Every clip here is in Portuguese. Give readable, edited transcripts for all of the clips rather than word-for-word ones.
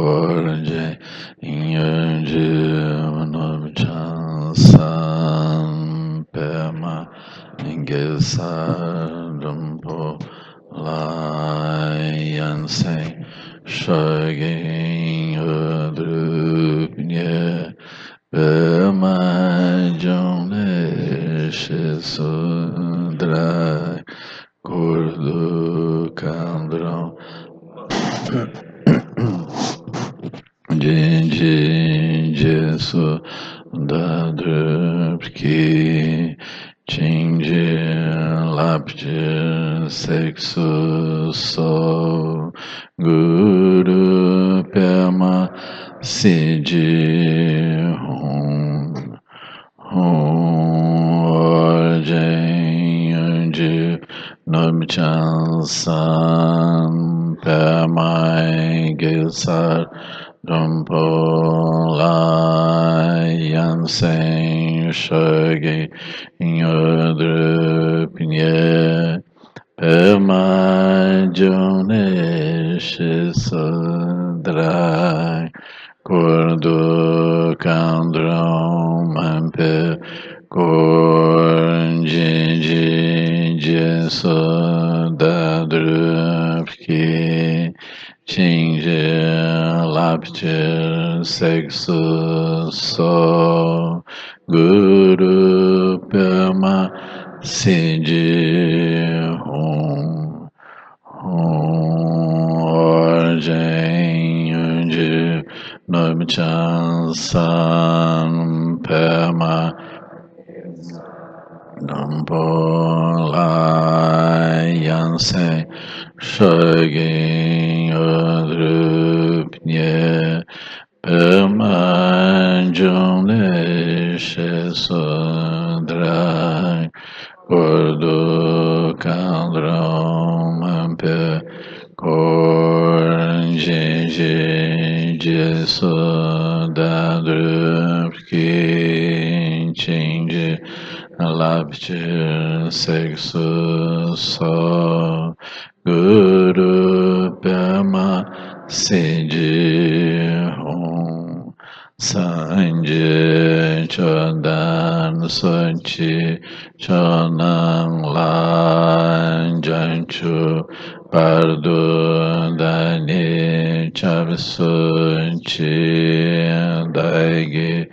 Orje Inyeje Nobchansan Pema Ningesadampo Layanse Shagin Udrupnye Pema Jone Shisudra Kurdu Kandram Jesu Dadrupki Chinji Lapji Sexu So Guru Pema Siji Hum Orjenji Nobchansan Pemai Gesar Dumpo Layansen Shagi Yodrupnye Pema Jone Shisudrai Kurdu Kandram Ampe Kurjiji Jesu Dadrupki Chinji Lapji Sexu So Guru Pema Siji Hum Orjenji Nobchansan Pema Dampo Layanse Shagin Udrupnye Pema Jone Shisudrai Kurdu Kandram Ampe Kurjiji Jesu Dadrupki Chinji Lapji Sexu So Guru Pema Siji Hum Sanje Chodan Sunchi Chonang Lan Janchu Pardu Dani Chavsunchi Daigi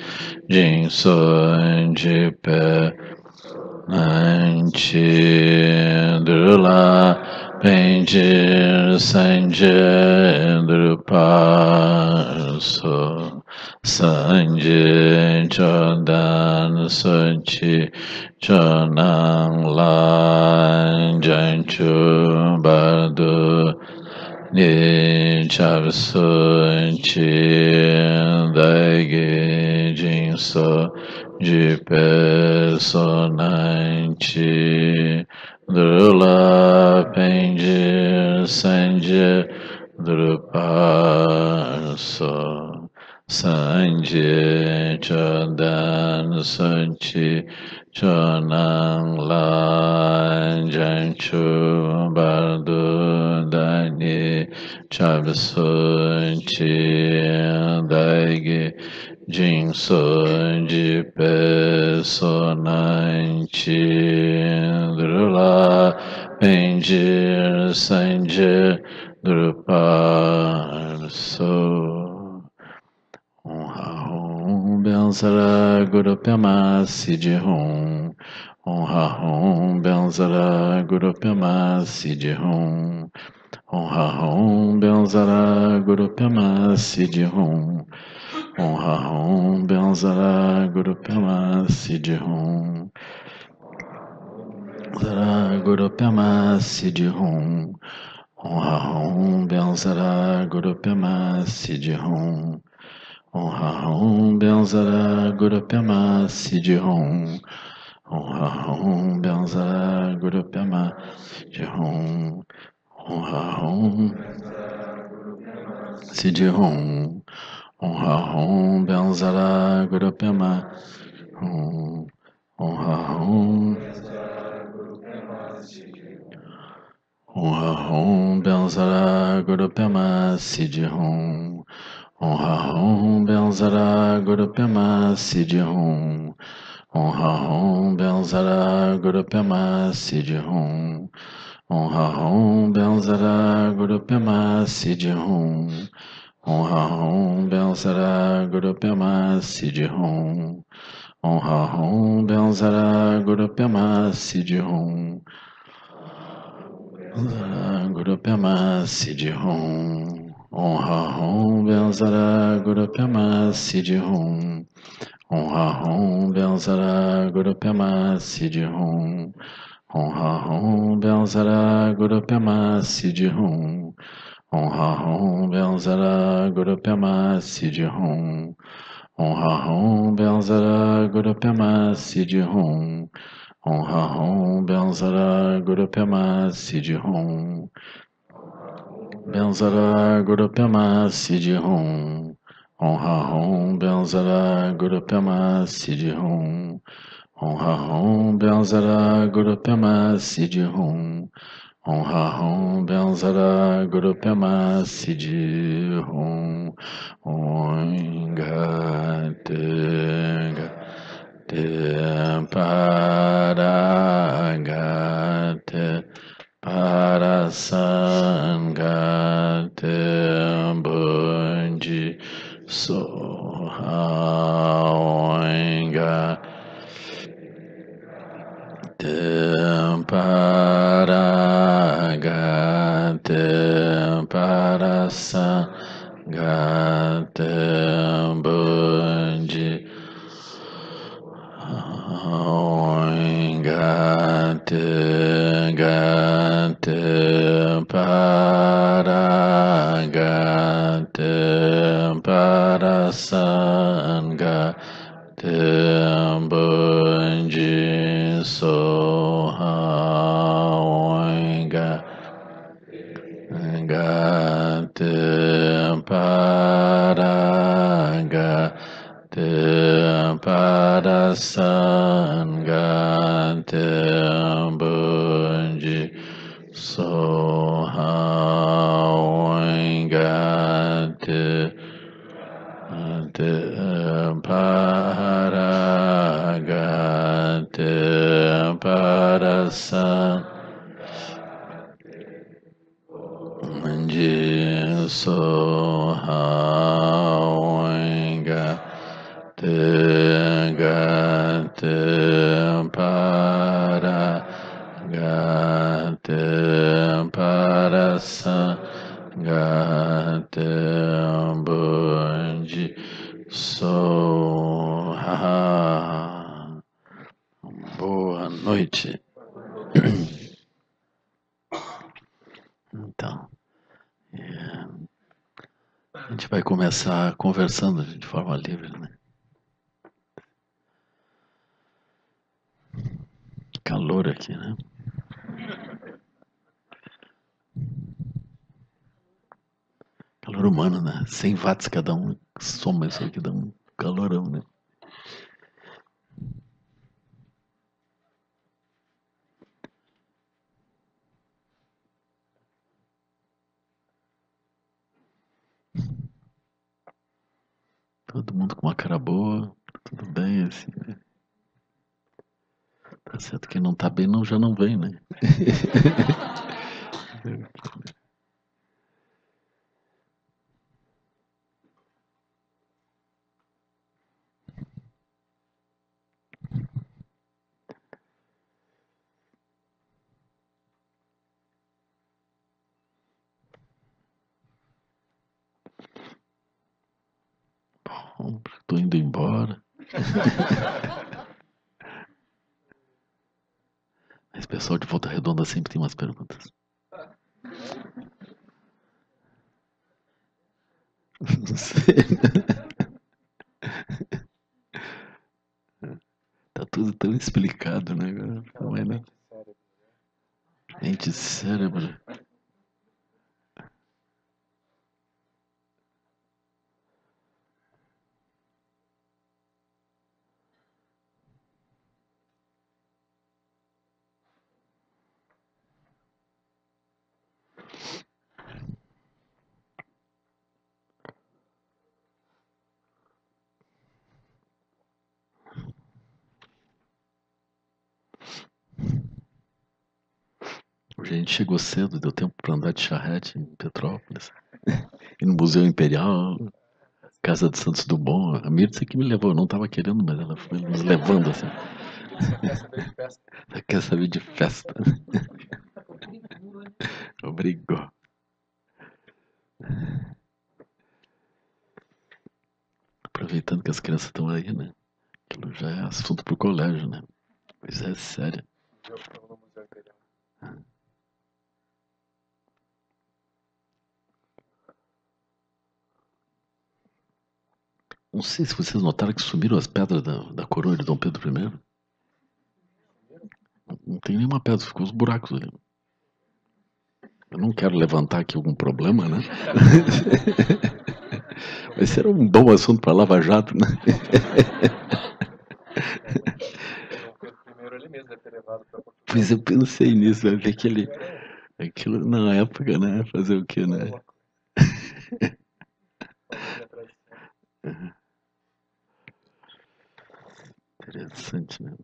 Jinsunchi Pe Nanchi Drula Penjir Sanje Drupaso Sanje Chodan Sunchi Chonang Lan Janchu Bardu Ni Chavsunchi Daigi Jinso Jipe Sonanchi Drula Penjir Sanje Drupaso Sanje Chodan Sunchi Chonang Lan Janchu Bardu Dani Chavsunchi Daigi Jinsun Jipe Sonanchi Drula Penjir Sanje Drupaso Om Benzara Guru Pema Siji Hum Om Benzara Guru Pema Siji Hum Om Benzara Guru Pema Siji Hum Om Benzara Guru Pema Siji Hum Zara Guru Pema Siji Hum Om Benzara Guru Pema Siji Hum Om Benzara Guru Pema Siji Hum Om Benzara Guru Pema Siji Hum Om Siji Hum Om Benzara Guru Pema Om Benzara Guru Pema Siddhihum. Om Ha-Hum Benzara Guru Pema Siddhihum. Om Ha-Hum Benzara Guru Pema Siddhihum. Om Ha-Hum Benzara Guru Pema Siddhihum. Om Ha-Hum Benzara Guru Pema Siddhihum. Om Ha-Hum Benzara Guru Pema Siddhihum. Guru Pema Siddhihum. Om Ha-Hum Benzara Guru Pema Siddhihum. Om Ha-Hum Benzara Guru Pema Siddhihum. Om Ha-Hum Benzara Guru Pema Siddhihum. Om Ha-Hum Benzara Guru Pema Siddhihum. Om Ha-Hum Benzara Guru Pema Siddhihum. Om Ha-Hum Benzara Guru Pema Siddhihum. Benzara Guru Pema Siddhihum. Om Ha-Hum Benzara Guru Pema Siddhihum. Om Ha-Hum Benzara Guru Pema Siddhihum. Om Ha-Hum Benzara Guru Pema Siddhihum. Om Gate Paragate Parasangate Bunji Sohaoinga Paragate Parasangate Bunji Gate Gate Paragate Parasangate Bunji Sohaoinga Gate Paragate Parasangate Bunji Sohaoingate Paragate Parasangate Sohaoingate Gate Paragate Parasangate Bunji Soha. Boa noite. Então, a gente vai começar conversando de forma livre, né? Calor aqui, né? Calor humano, né? 100 watts cada um, soma isso aqui, dá um calorão, né? Todo mundo com uma cara boa, tudo bem, assim, né? Tá certo, quem não tá bem não, já não vem, né? Bom, tô indo embora. Mas o pessoal de Volta Redonda sempre tem umas perguntas. Não sei. Tá tudo tão explicado, né? Não é, né? Mente cérebro. Hoje a gente chegou cedo, deu tempo para andar de charrete em Petrópolis. E no Museu Imperial, Casa de Santos Dumont. A Mirtz que me levou, eu não estava querendo, mas ela foi nos levando assim. Ela quer saber de festa. Obrigou. Aproveitando que as crianças estão aí, né? Aquilo já é assunto pro colégio, né? Pois é, sério. Não sei se vocês notaram que sumiram as pedras da coroa de Dom Pedro I. Não tem nenhuma pedra, ficou os buracos ali. Eu não quero levantar aqui algum problema, né? Mas será um bom assunto para Lava Jato, né? Pois eu pensei nisso, vai ver aquilo na época, né? Fazer o quê, né? Interessante, né?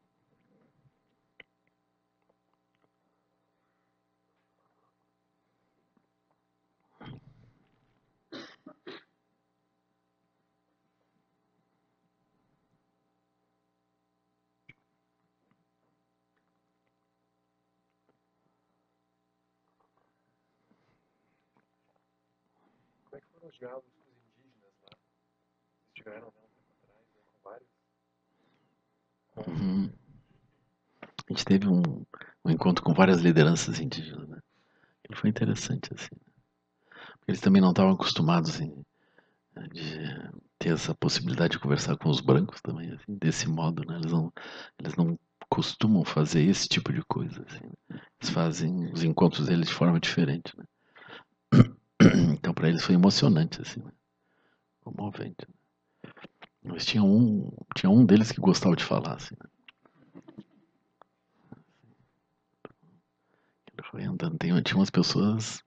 Como é que foram os diálogos com os indígenas lá? Vocês tiveram, né, um tempo atrás, né, com vários? Uhum. A gente teve um encontro com várias lideranças indígenas, né? Ele foi interessante, assim. Eles também não estavam acostumados de ter essa possibilidade de conversar com os brancos também, assim, desse modo, né? Eles não costumam fazer esse tipo de coisa, assim. Eles fazem os encontros deles de forma diferente, né? Então, para eles foi emocionante, assim, né? Comovente. Mas tinha um deles que gostava de falar, assim, né? Ele foi andando. Tinha umas pessoas,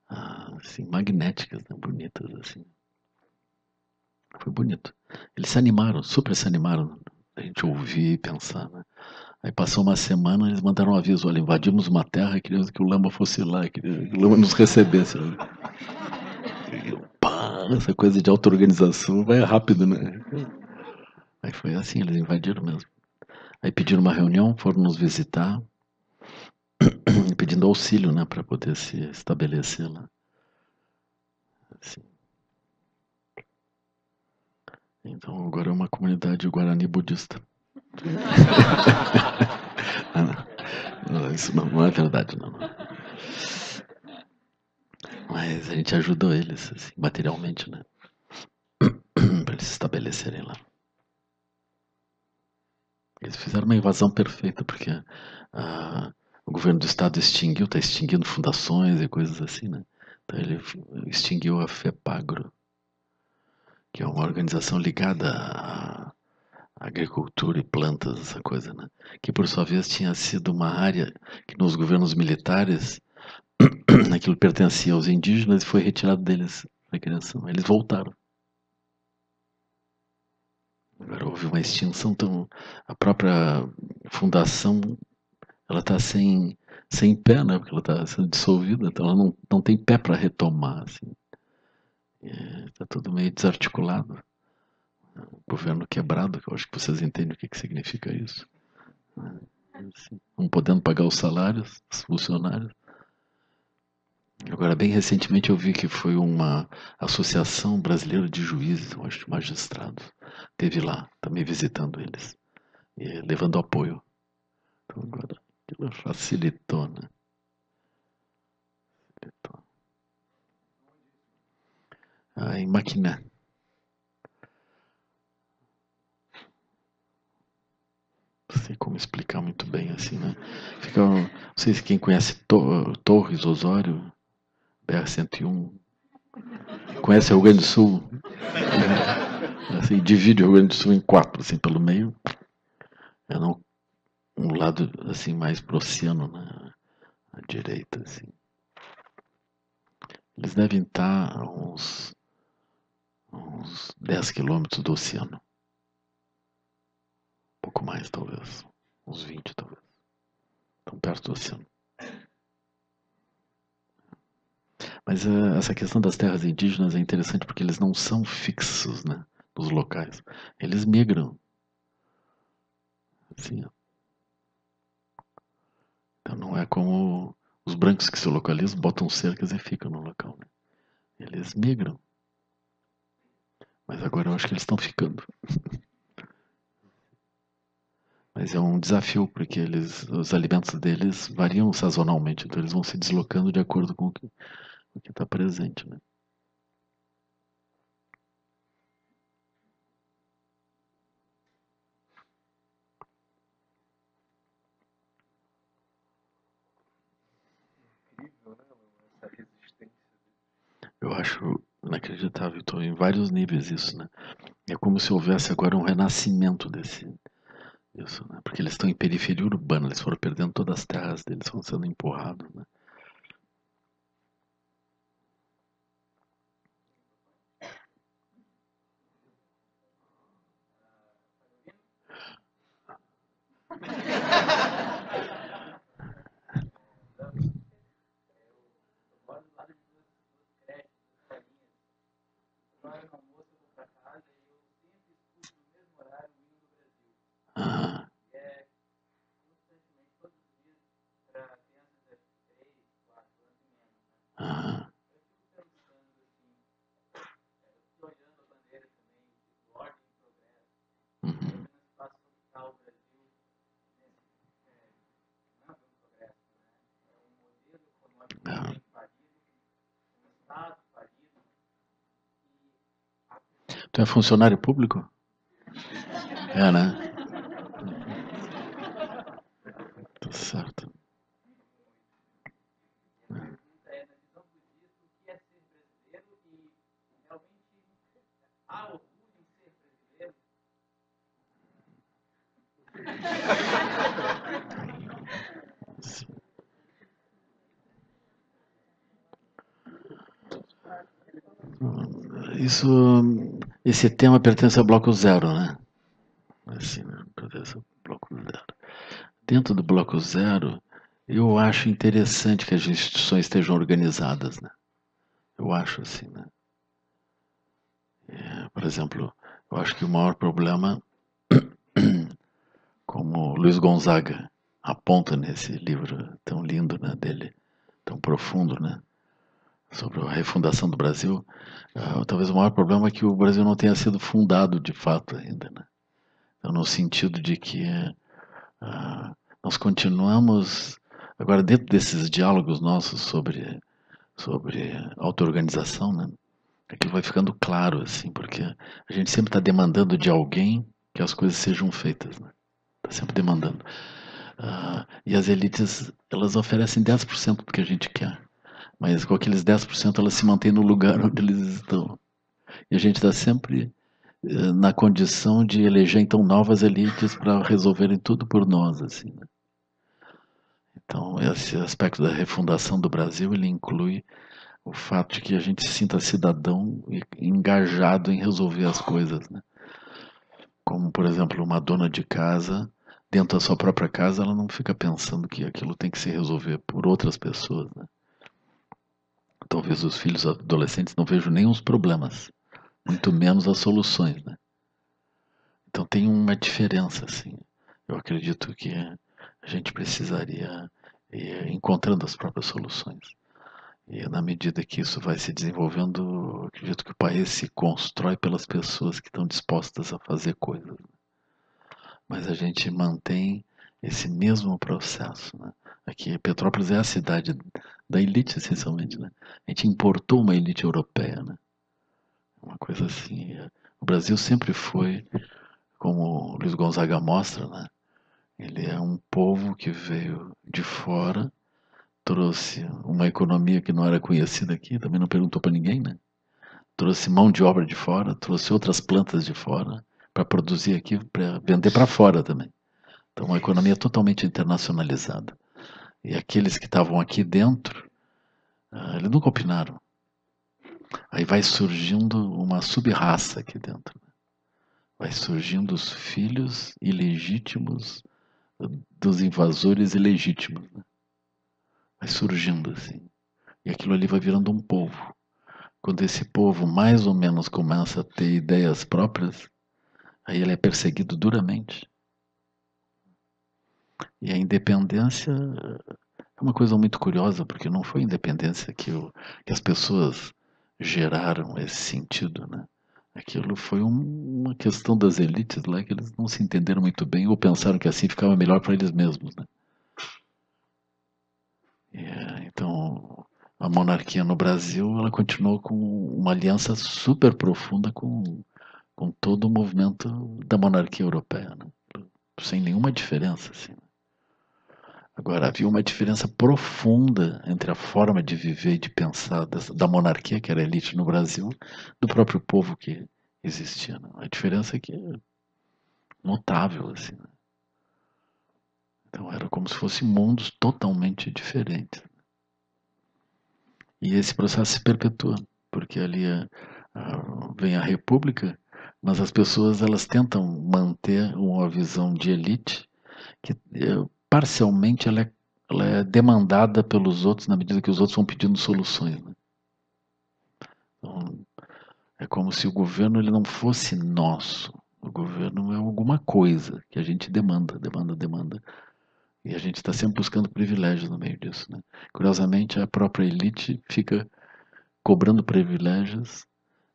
assim, magnéticas, né? Bonitas, assim. Foi bonito. Eles se animaram, super se animaram. A gente ouvir e pensar, né? Aí passou uma semana, eles mandaram um aviso, olha, invadimos uma terra e queríamos que o Lama fosse lá, que o Lama nos recebesse. E, pá, essa coisa de auto-organização vai rápido, né? Aí foi assim, eles invadiram mesmo. Aí pediram uma reunião, foram nos visitar, pedindo auxílio, né, para poder se estabelecer lá. Assim. Então agora é uma comunidade guarani budista. Não, isso não é verdade, não. Mas a gente ajudou eles, assim, materialmente, né? Para eles se estabelecerem lá. Eles fizeram uma invasão perfeita, porque o governo do estado está extinguindo fundações e coisas assim, né? Então ele extinguiu a FEPAGRO, que é uma organização ligada à agricultura e plantas, essa coisa, né? Que por sua vez tinha sido uma área que nos governos militares aquilo pertencia aos indígenas e foi retirado deles a criação. Eles voltaram. Agora houve uma extinção, então a própria fundação ela está sem pé, né? Porque ela está sendo dissolvida, então ela não tem pé para retomar. Assim. Está tudo meio desarticulado. O governo quebrado, que eu acho que vocês entendem o que significa isso. Assim, não podendo pagar os salários dos funcionários. Agora, bem recentemente eu vi que foi uma associação brasileira de juízes, eu acho, de magistrados. Teve lá, também visitando eles, e levando apoio. Então agora aquilo facilitou, né? Facilitou. Em Maquiné. Não sei como explicar muito bem assim, né? Fica, não sei se quem conhece Torres, Osório, BR-101, conhece o Rio Grande do Sul, assim, divide o Rio Grande do Sul em quatro, assim, pelo meio. É um lado assim mais pro oceano, né? À direita, assim. Eles devem estar a uns 10 quilômetros do oceano. Um pouco mais, talvez. Uns 20, talvez. Estão perto do oceano. Mas essa questão das terras indígenas é interessante porque eles não são fixos, né, nos locais. Eles migram. Assim, ó. Então não é como os brancos que se localizam, botam cercas e ficam no local. Né? Eles migram. Mas agora eu acho que eles estão ficando. Mas é um desafio, porque os alimentos deles variam sazonalmente, então eles vão se deslocando de acordo com o que está presente. Né? Incrível, né, essa resistência. Eu acho inacreditável, estou em vários níveis isso. Né? É como se houvesse agora um renascimento disso, né? Porque eles estão em periferia urbana, eles foram perdendo todas as terras deles, foram sendo empurrados. Né? Ah, ah, uhum, ah. Tu é funcionário público? É, né? Tá certo. Isso, esse tema pertence ao bloco zero, né? Assim, né? Pertence ao bloco zero. Dentro do bloco zero, eu acho interessante que as instituições estejam organizadas, né? Eu acho assim, né? Por exemplo, eu acho que o maior problema, como Luiz Gonzaga aponta nesse livro tão lindo, né, dele, tão profundo, né, sobre a refundação do Brasil, talvez o maior problema é que o Brasil não tenha sido fundado de fato ainda, né? Então, no sentido de que nós continuamos agora dentro desses diálogos nossos sobre auto-organização, né? Aquilo vai ficando claro assim, porque a gente sempre está demandando de alguém que as coisas sejam feitas, né? Está sempre demandando. E as elites elas oferecem 10% do que a gente quer, mas com aqueles 10% elas se mantêm no lugar onde eles estão. E a gente está sempre na condição de eleger então novas elites para resolverem tudo por nós, assim. Né? Então, esse aspecto da refundação do Brasil, ele inclui o fato de que a gente se sinta cidadão e engajado em resolver as coisas, né? Como, por exemplo, uma dona de casa, dentro da sua própria casa, ela não fica pensando que aquilo tem que se resolver por outras pessoas, né? Talvez os filhos adolescentes não vejam nem os problemas, muito menos as soluções, né? Então tem uma diferença, assim. Eu acredito que a gente precisaria ir encontrando as próprias soluções. E na medida que isso vai se desenvolvendo, eu acredito que o país se constrói pelas pessoas que estão dispostas a fazer coisas. Mas a gente mantém esse mesmo processo. Né? Aqui, Petrópolis é a cidade da elite, essencialmente. Né? A gente importou uma elite europeia. Né? Uma coisa assim. O Brasil sempre foi, como o Luiz Gonzaga mostra, né? Ele é um povo que veio de fora, trouxe uma economia que não era conhecida aqui, também não perguntou para ninguém, né? Trouxe mão de obra de fora, trouxe outras plantas de fora para produzir aqui, para vender para fora também. Então, uma economia totalmente internacionalizada. E aqueles que estavam aqui dentro, eles nunca opinaram. Aí vai surgindo uma sub-raça aqui dentro. Vai surgindo os filhos ilegítimos dos invasores ilegítimos. Né? Vai surgindo assim. E aquilo ali vai virando um povo. Quando esse povo mais ou menos começa a ter ideias próprias, aí ele é perseguido duramente. E a independência é uma coisa muito curiosa, porque não foi a independência que as pessoas geraram esse sentido, né? Aquilo foi uma questão das elites lá que eles não se entenderam muito bem ou pensaram que assim ficava melhor para eles mesmos, né? Então, a monarquia no Brasil, ela continuou com uma aliança super profunda com todo o movimento da monarquia europeia, né? Sem nenhuma diferença, assim. Agora, havia uma diferença profunda entre a forma de viver e de pensar da monarquia, que era a elite no Brasil, do próprio povo que existia, né? A diferença é que é notável, assim, né? Então, era como se fossem mundos totalmente diferentes. E esse processo se perpetua, porque ali vem a república, mas as pessoas elas tentam manter uma visão de elite que parcialmente ela é demandada pelos outros na medida que os outros vão pedindo soluções, né? Então, é como se o governo ele não fosse nosso. O governo é alguma coisa que a gente demanda, demanda, demanda. E a gente está sempre buscando privilégios no meio disso, né? Curiosamente, a própria elite fica cobrando privilégios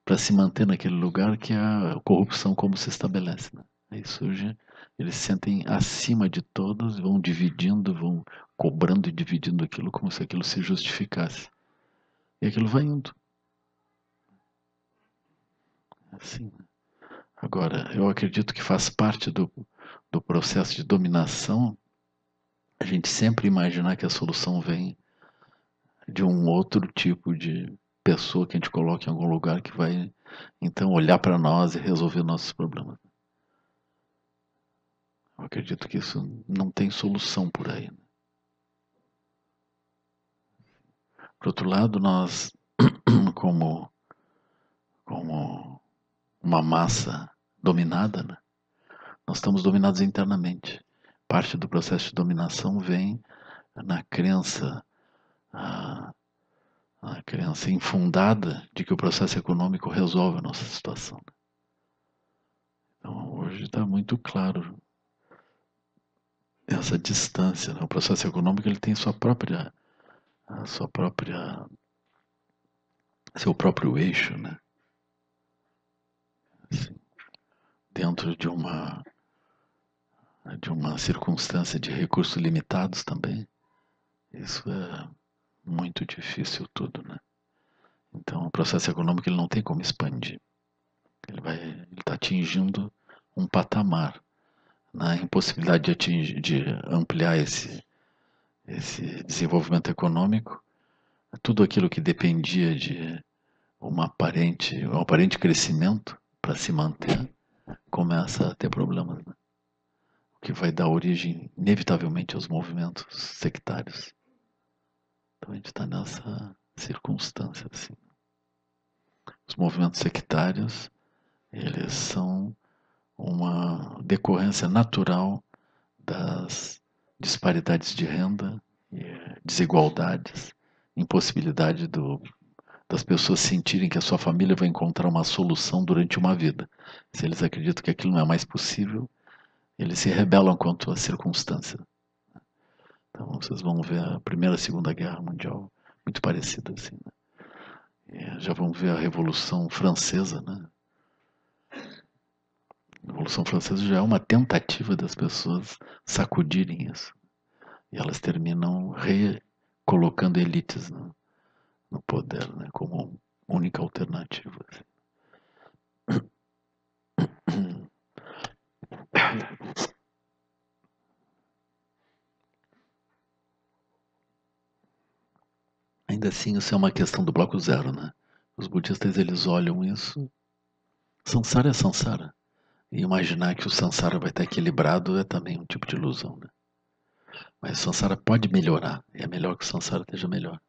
para se manter naquele lugar que a corrupção como se estabelece, né? Aí surge, eles se sentem acima de todos, vão dividindo, vão cobrando e dividindo aquilo como se aquilo se justificasse. E aquilo vai indo. Assim. Agora, eu acredito que faz parte do processo de dominação a gente sempre imaginar que a solução vem de um outro tipo de pessoa que a gente coloca em algum lugar que vai então olhar para nós e resolver nossos problemas. Eu acredito que isso não tem solução por aí, né? Por outro lado, nós, como, como uma massa dominada, né? Nós estamos dominados internamente. Parte do processo de dominação vem na crença, a, a crença infundada de que o processo econômico resolve a nossa situação, né? Então, hoje está muito claro essa distância, né? O processo econômico ele tem a sua própria, seu próprio eixo, né? Assim, dentro de uma circunstância de recursos limitados também, isso é muito difícil tudo, né? Então, o processo econômico ele não tem como expandir. Ele está atingindo um patamar na impossibilidade de ampliar esse desenvolvimento econômico. Tudo aquilo que dependia de um aparente crescimento para se manter começa a ter problemas, né? O que vai dar origem, inevitavelmente, aos movimentos sectários. Então a gente está nessa circunstância, assim. Os movimentos sectários, eles são uma decorrência natural das disparidades de renda, desigualdades, impossibilidade das pessoas sentirem que a sua família vai encontrar uma solução durante uma vida. Se eles acreditam que aquilo não é mais possível, eles se rebelam contra a circunstância. Então vocês vão ver a Primeira e a Segunda Guerra Mundial muito parecida assim, né? Já vão ver a Revolução Francesa, né? A Revolução Francesa já é uma tentativa das pessoas sacudirem isso. E elas terminam recolocando elites no poder, né? Como única alternativa, assim. Ainda assim, isso é uma questão do bloco zero, né? Os budistas eles olham isso. Sansara é sansara. E imaginar que o sansara vai estar equilibrado é também um tipo de ilusão, né? Mas o sansara pode melhorar. E é melhor que o sansara esteja melhor.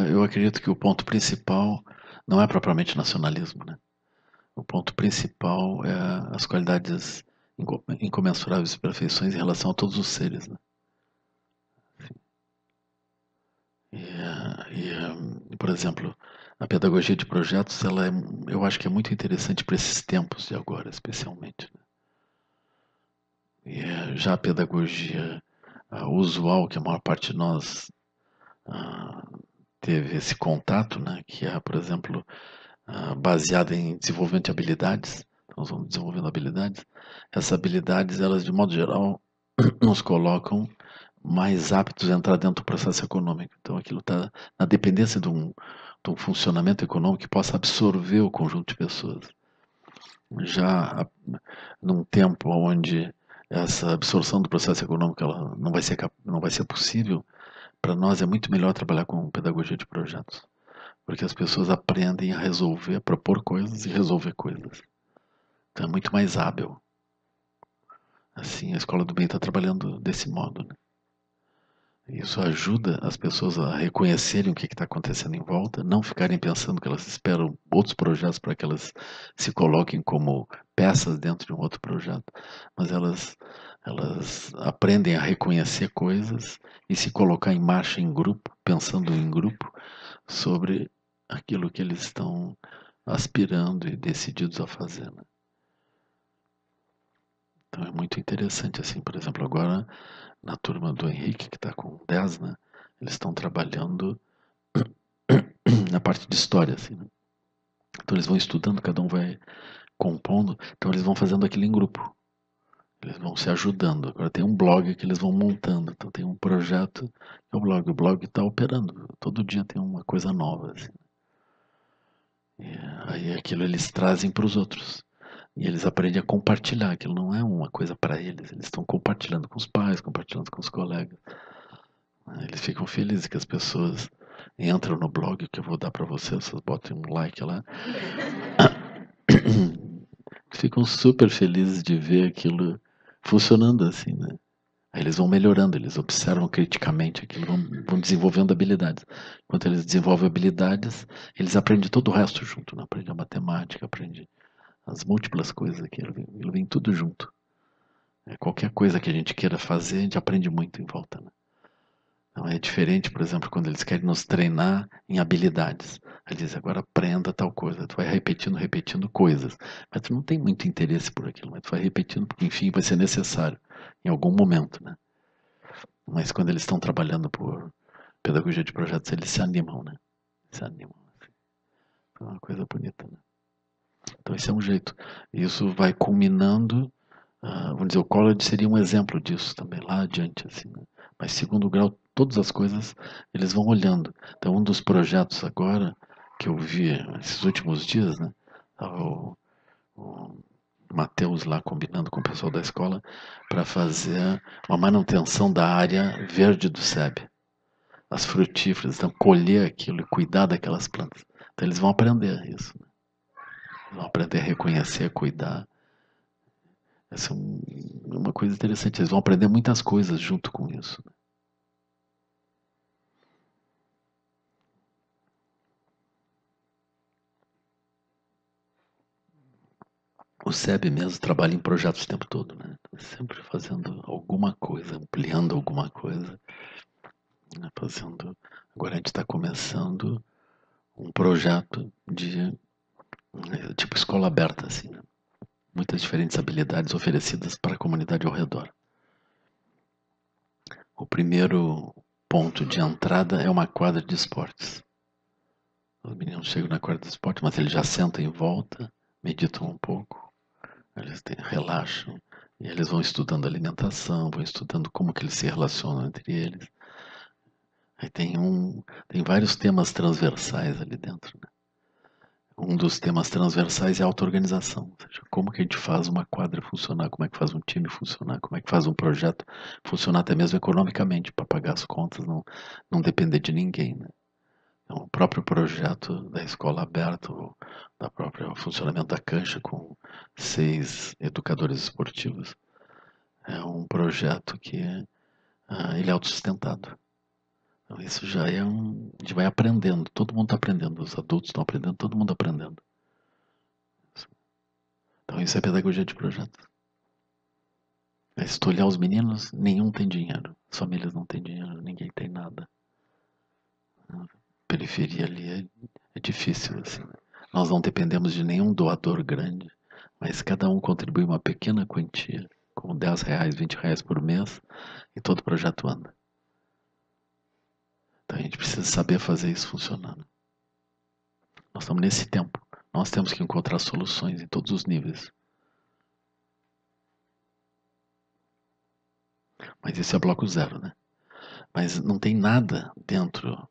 Eu acredito que o ponto principal não é propriamente nacionalismo, né? O ponto principal é as qualidades incomensuráveis e perfeições em relação a todos os seres, né? Por exemplo, a pedagogia de projetos, eu acho que é muito interessante para esses tempos de agora, especialmente, né? Já a pedagogia usual, que a maior parte de nós ah, teve esse contato, né? Que é, por exemplo, baseada em desenvolvimento de habilidades. Nós vamos desenvolvendo habilidades. Essas habilidades, elas, de modo geral, nos colocam mais aptos a entrar dentro do processo econômico. Então, aquilo está na dependência de um funcionamento econômico que possa absorver o conjunto de pessoas. Já num tempo onde essa absorção do processo econômico ela não vai ser possível, para nós é muito melhor trabalhar com pedagogia de projetos, porque as pessoas aprendem a resolver, a propor coisas e resolver coisas. Então é muito mais hábil. Assim, a Escola do Bem está trabalhando desse modo, né? Isso ajuda as pessoas a reconhecerem o que está acontecendo em volta, não ficarem pensando que elas esperam outros projetos para que elas se coloquem como peças dentro de um outro projeto, mas elas aprendem a reconhecer coisas e se colocar em marcha em grupo, pensando em grupo sobre aquilo que eles estão aspirando e decididos a fazer, né? Então é muito interessante, assim, por exemplo, agora na turma do Henrique, que está com 10, né? Eles estão trabalhando na parte de história, assim, né? Então eles vão estudando, cada um vai compondo, então eles vão fazendo aquilo em grupo. Eles vão se ajudando. Agora tem um blog que eles vão montando, então tem um projeto, é o blog está operando. Todo dia tem uma coisa nova, assim. E aí aquilo eles trazem para os outros. E eles aprendem a compartilhar, aquilo não é uma coisa para eles estão compartilhando com os pais, compartilhando com os colegas. Eles ficam felizes que as pessoas entram no blog que eu vou dar para vocês botem um like lá. Ficam super felizes de ver aquilo funcionando assim, né? Aí eles vão melhorando, eles observam criticamente aquilo, vão desenvolvendo habilidades. Enquanto eles desenvolvem habilidades, eles aprendem todo o resto junto, né? Aprendem a matemática, aprendem as múltiplas coisas aqui, ele vem tudo junto. Qualquer coisa que a gente queira fazer, a gente aprende muito em volta, né? Então é diferente, por exemplo, quando eles querem nos treinar em habilidades. Eles dizem, agora aprenda tal coisa. Tu vai repetindo, repetindo coisas. Mas tu não tem muito interesse por aquilo, mas tu vai repetindo porque, enfim, vai ser necessário em algum momento, né? Mas quando eles estão trabalhando por pedagogia de projetos, eles se animam, né? Se animam. Assim. É uma coisa bonita, né? Então esse é um jeito. Isso vai culminando. Vamos dizer, o college seria um exemplo disso também, lá adiante, assim, né? Mas segundo grau, todas as coisas eles vão olhando. Então, um dos projetos agora que eu vi esses últimos dias, né? O Matheus lá combinando com o pessoal da escola para fazer uma manutenção da área verde do SEB, as frutíferas, então colher aquilo e cuidar daquelas plantas. Então eles vão aprender isso, né? Vão aprender a reconhecer, a cuidar. Essa é uma coisa interessante. Eles vão aprender muitas coisas junto com isso. O SEB mesmo trabalha em projetos o tempo todo, né? Sempre fazendo alguma coisa, ampliando alguma coisa, né? Fazendo. Agora a gente está começando um projeto de tipo escola aberta, assim, né? Muitas diferentes habilidades oferecidas para a comunidade ao redor. O primeiro ponto de entrada é uma quadra de esportes. Os meninos chegam na quadra de esportes, mas eles já sentam em volta, meditam um pouco, relaxam, e eles vão estudando alimentação, vão estudando como que eles se relacionam entre eles. Aí tem vários temas transversais ali dentro, né? Um dos temas transversais é a auto-organização, ou seja, como que a gente faz uma quadra funcionar, como é que faz um time funcionar, como é que faz um projeto funcionar até mesmo economicamente, para pagar as contas, não depender de ninguém, né? Então, o próprio projeto da escola aberta, da própria funcionamento da cancha com 6 educadores esportivos, é um projeto que ele é autossustentado. Então isso já é a gente vai aprendendo, todo mundo está aprendendo, os adultos estão aprendendo, todo mundo aprendendo. Então isso é pedagogia de projeto. Se tu olhar os meninos, nenhum tem dinheiro, as famílias não têm dinheiro, ninguém tem nada. A periferia ali é difícil, assim. Nós não dependemos de nenhum doador grande, mas cada um contribui uma pequena quantia, como R$10, R$20 por mês, e todo o projeto anda. Então a gente precisa saber fazer isso funcionando. Nós estamos nesse tempo. Nós temos que encontrar soluções em todos os níveis. Mas esse é bloco zero, né? Mas não tem nada dentro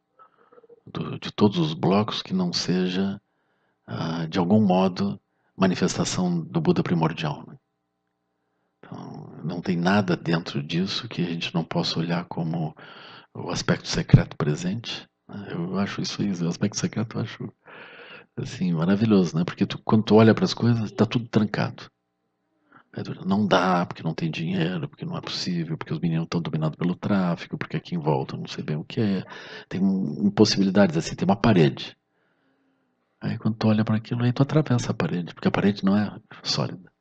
de todos os blocos que não seja, de algum modo, manifestação do Buda primordial. Né? Então, não tem nada dentro disso que a gente não possa olhar como o aspecto secreto presente. Né? Eu acho isso aí, o aspecto secreto eu acho assim, maravilhoso, né? Porque quando tu olha para as coisas, está tudo trancado. Não dá, porque não tem dinheiro, porque não é possível, porque os meninos estão dominados pelo tráfico, porque aqui em volta não sei bem o que é. Tem impossibilidades assim, tem uma parede. Aí quando tu olha para aquilo, aí tu atravessa a parede, porque a parede não é sólida.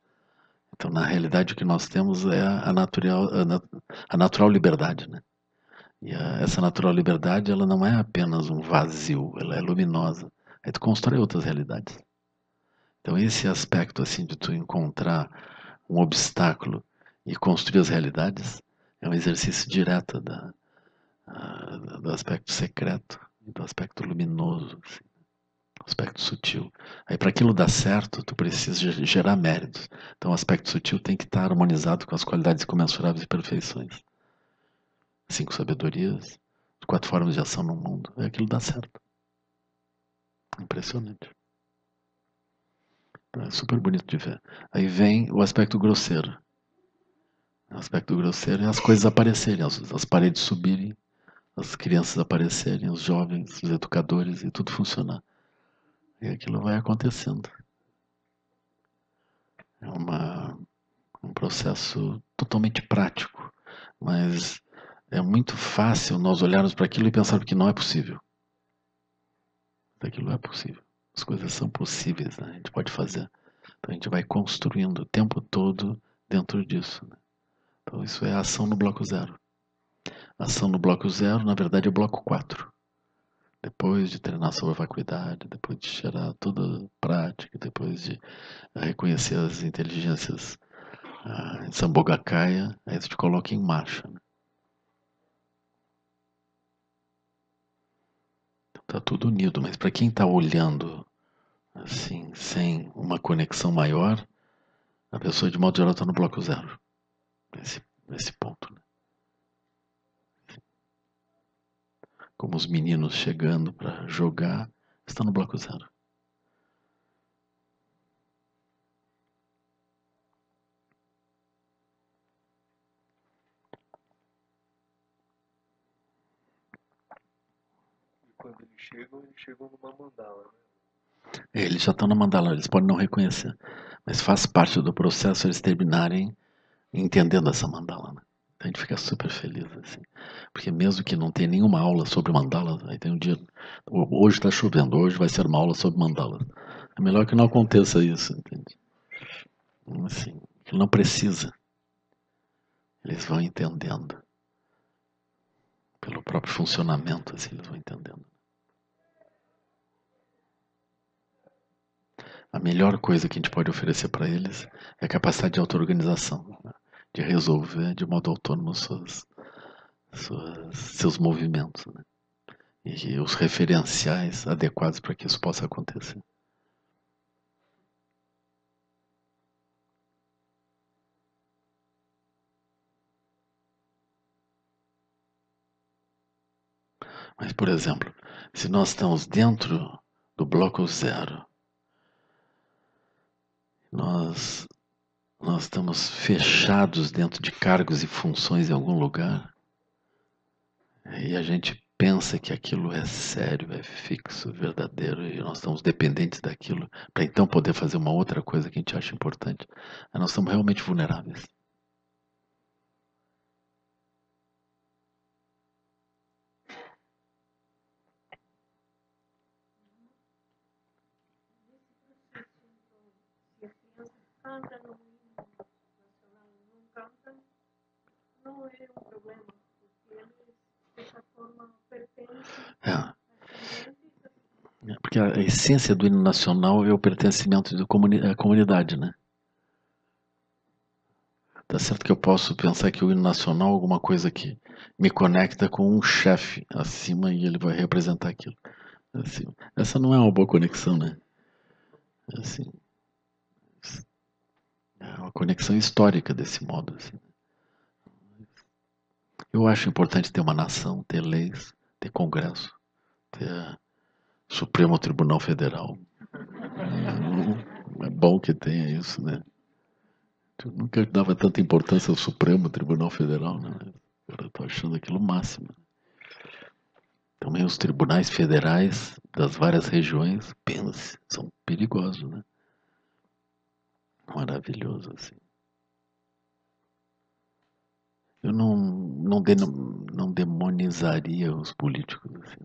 Então, na realidade, o que nós temos é a natural liberdade, né? E essa natural liberdade, ela não é apenas um vazio, ela é luminosa. Aí tu constrói outras realidades. Então, esse aspecto assim de tu encontrar um obstáculo e construir as realidades é um exercício direto do aspecto secreto e do aspecto luminoso, assim, do aspecto sutil. Aí para aquilo dar certo, tu precisa gerar méritos. Então o aspecto sutil tem que estar harmonizado com as qualidades comensuráveis e perfeições. 5 sabedorias, 4 formas de ação no mundo. Aí aquilo dá certo. Impressionante. É super bonito de ver. Aí vem o aspecto grosseiro. O aspecto grosseiro é as coisas aparecerem, as paredes subirem, as crianças aparecerem, os jovens, os educadores e tudo funcionar. E aquilo vai acontecendo. É um processo totalmente prático, mas é muito fácil nós olharmos para aquilo e pensar que não é possível. Aquilo é possível. As coisas são possíveis, né? A gente pode fazer. Então a gente vai construindo o tempo todo dentro disso. Né? Então isso é a ação no bloco zero. A ação no bloco zero, na verdade, é o bloco 4. Depois de treinar sobre a vacuidade, depois de gerar toda a prática, depois de reconhecer as inteligências em Sambhogakaya, aí tu te coloca em marcha. Né? Então tá tudo unido, mas para quem está olhando assim, sem uma conexão maior, a pessoa de modo geral está no bloco zero, nesse ponto. Né? Como os meninos chegando para jogar, estão no bloco zero. E quando eles chegam numa mandala, né? Eles já estão na mandala, eles podem não reconhecer, mas faz parte do processo eles terminarem entendendo essa mandala. Né? A gente fica super feliz, assim. Porque mesmo que não tenha nenhuma aula sobre mandalas, aí tem um dia. Hoje está chovendo, hoje vai ser uma aula sobre mandalas. É melhor que não aconteça isso, entende? Assim, que não precisa. Eles vão entendendo. Pelo próprio funcionamento, assim, eles vão entendendo. A melhor coisa que a gente pode oferecer para eles é a capacidade de auto-organização, né? De resolver de modo autônomo seus movimentos. Né? E os referenciais adequados para que isso possa acontecer. Mas, por exemplo, se nós estamos dentro do bloco zero, nós, nós estamos fechados dentro de cargos e funções em algum lugar, e a gente pensa que aquilo é sério, é fixo, verdadeiro, e nós estamos dependentes daquilo para então poder fazer uma outra coisa que a gente acha importante, aí nós estamos realmente vulneráveis. É. Porque a essência do hino nacional é o pertencimento à comunidade, né? Tá certo que eu posso pensar que o hino nacional é alguma coisa que me conecta com um chefe acima e ele vai representar aquilo. Assim, essa não é uma boa conexão, né? Assim, é uma conexão histórica desse modo. Assim. Eu acho importante ter uma nação, ter leis, ter Congresso, ter Supremo Tribunal Federal. É bom que tenha isso, né? Eu nunca dava tanta importância ao Supremo Tribunal Federal, né? Agora eu tô achando aquilo o máximo. Também os tribunais federais das várias regiões, pense, são perigosos, né? Maravilhoso, assim. Eu não demonizaria os políticos, assim.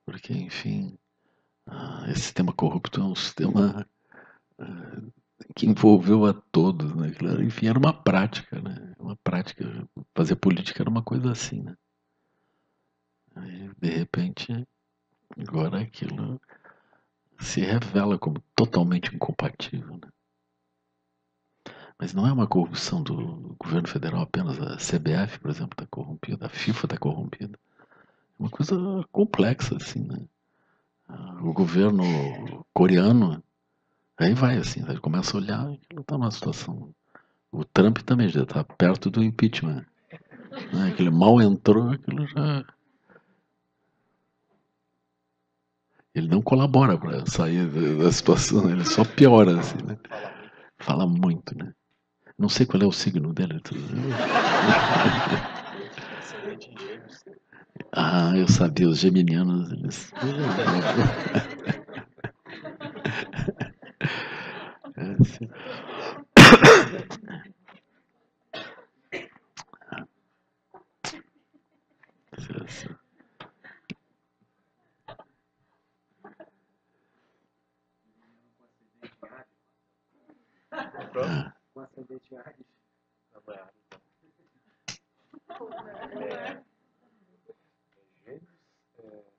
Porque, enfim, esse sistema corrupto é um sistema que envolveu a todos, né? Enfim, era uma prática, né? Uma prática. Fazer política era uma coisa assim, né? Aí, de repente, agora aquilo se revela como totalmente incompatível, né? Mas não é uma corrupção do governo federal apenas. A CBF, por exemplo, está corrompida, a FIFA está corrompida. É uma coisa complexa, assim, né? O governo coreano, aí vai, assim, aí começa a olhar e aquilo está numa situação. O Trump também já está perto do impeachment. Né? Aquele mal entrou, aquilo já. Ele não colabora para sair da situação, ele só piora, assim, né? Fala muito, né? Não sei qual é o signo dele. Ah, eu sabia, os geminianos, eles. É, assim. Com ascendente em Ares. Não é Ares, não. Gêmeos,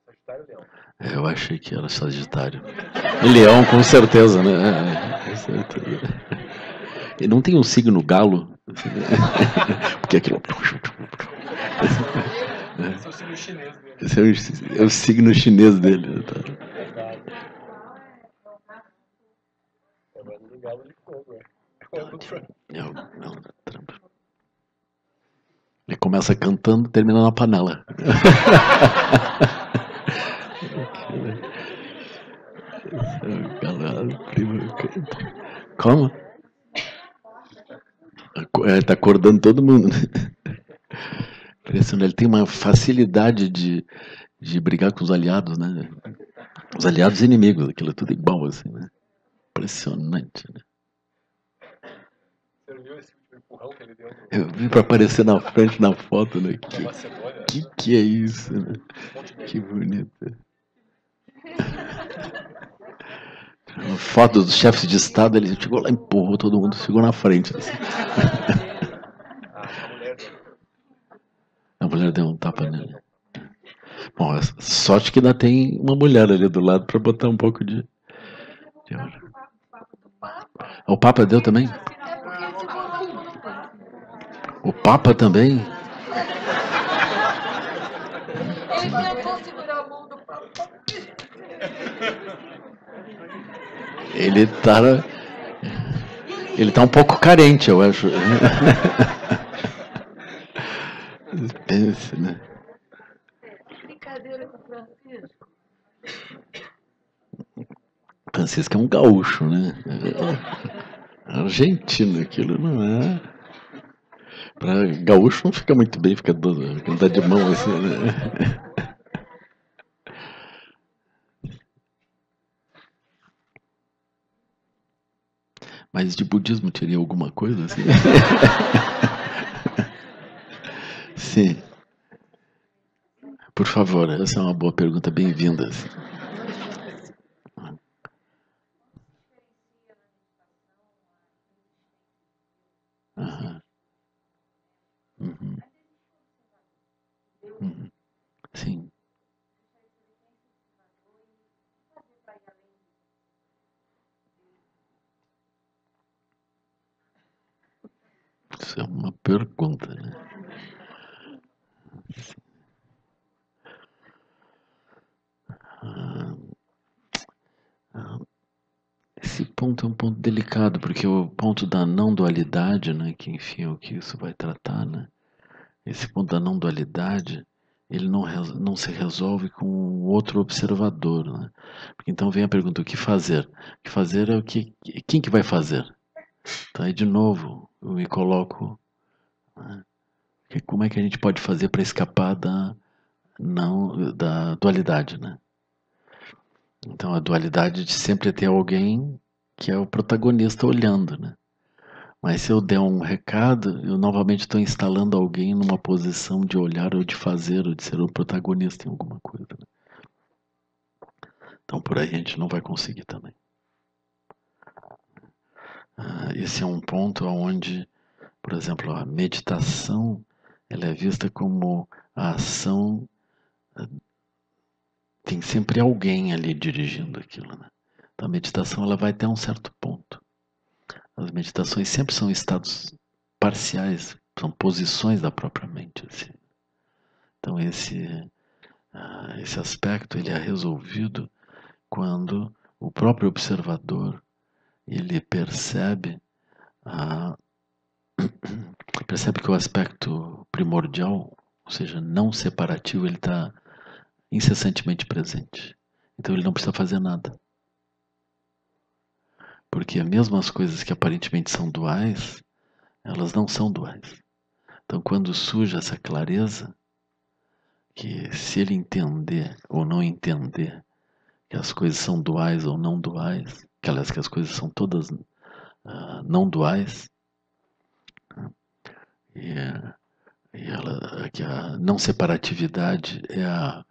Sagitário e Leão. Eu achei que era Sagitário. E Leão, com certeza, né? Com certeza. E não tem um signo galo? Porque aquilo. Esse é o signo chinês dele. Esse é o signo chinês dele. Tá? É o ano do galo de fogo, é. É o ano do Trump. É o Trump. Ele começa cantando, termina na panela. Como? Tá acordando todo mundo. Impressionante. Ele tem uma facilidade de brigar com os aliados, né? Os aliados e inimigos, aquilo é tudo igual, assim, né? Impressionante, né? Você viu esse último empurrão que ele deu? Eu vi pra aparecer na frente na foto, né? Macedônia. Que é isso, né? Que bonito. A foto dos chefes de estado, ele chegou lá, empurrou todo mundo, ficou na frente. Assim. A mulher deu um tapa nele. Bom, sorte que ainda tem uma mulher ali do lado para botar um pouco de O Papa deu também? O Papa também? Ele tentou segurar a mão do Papa. Ele tá um pouco carente, eu acho. Pense, né? Brincadeira com o Francisco. Francisco é um gaúcho, né? Argentino, aquilo não é. Pra gaúcho não fica muito bem, fica andar de mão assim, né? Mas de budismo teria alguma coisa assim? Sim. Por favor, essa é uma boa pergunta, bem-vinda. Uhum. Isso é uma pergunta, né? Ah, ah, esse ponto é um ponto delicado, porque o ponto da não dualidade, né, que enfim é o que isso vai tratar, né? Esse ponto da não dualidade, ele não se resolve com outro observador, né? Porque então vem a pergunta, o que fazer? O que fazer é quem que vai fazer? Então aí de novo eu me coloco, né? Como é que a gente pode fazer para escapar da dualidade, né? Então a dualidade de sempre ter alguém que é o protagonista olhando, né? Mas se eu der um recado, eu novamente estou instalando alguém numa posição de olhar ou de fazer ou de ser o protagonista em alguma coisa, né? Então por aí a gente não vai conseguir também. Esse é um ponto onde, por exemplo, a meditação ela é vista como a ação, tem sempre alguém ali dirigindo aquilo, né? Então a meditação ela vai até um certo ponto. As meditações sempre são estados parciais, são posições da própria mente, assim. Então esse aspecto ele é resolvido quando o próprio observador ele percebe que o aspecto primordial, ou seja, não separativo, ele está incessantemente presente. Então ele não precisa fazer nada. Porque mesmo as coisas que aparentemente são duais, elas não são duais. Então quando surge essa clareza, que se ele entender ou não entender que as coisas são duais ou não duais, que aliás que as coisas são todas não duais, e, que a não separatividade é a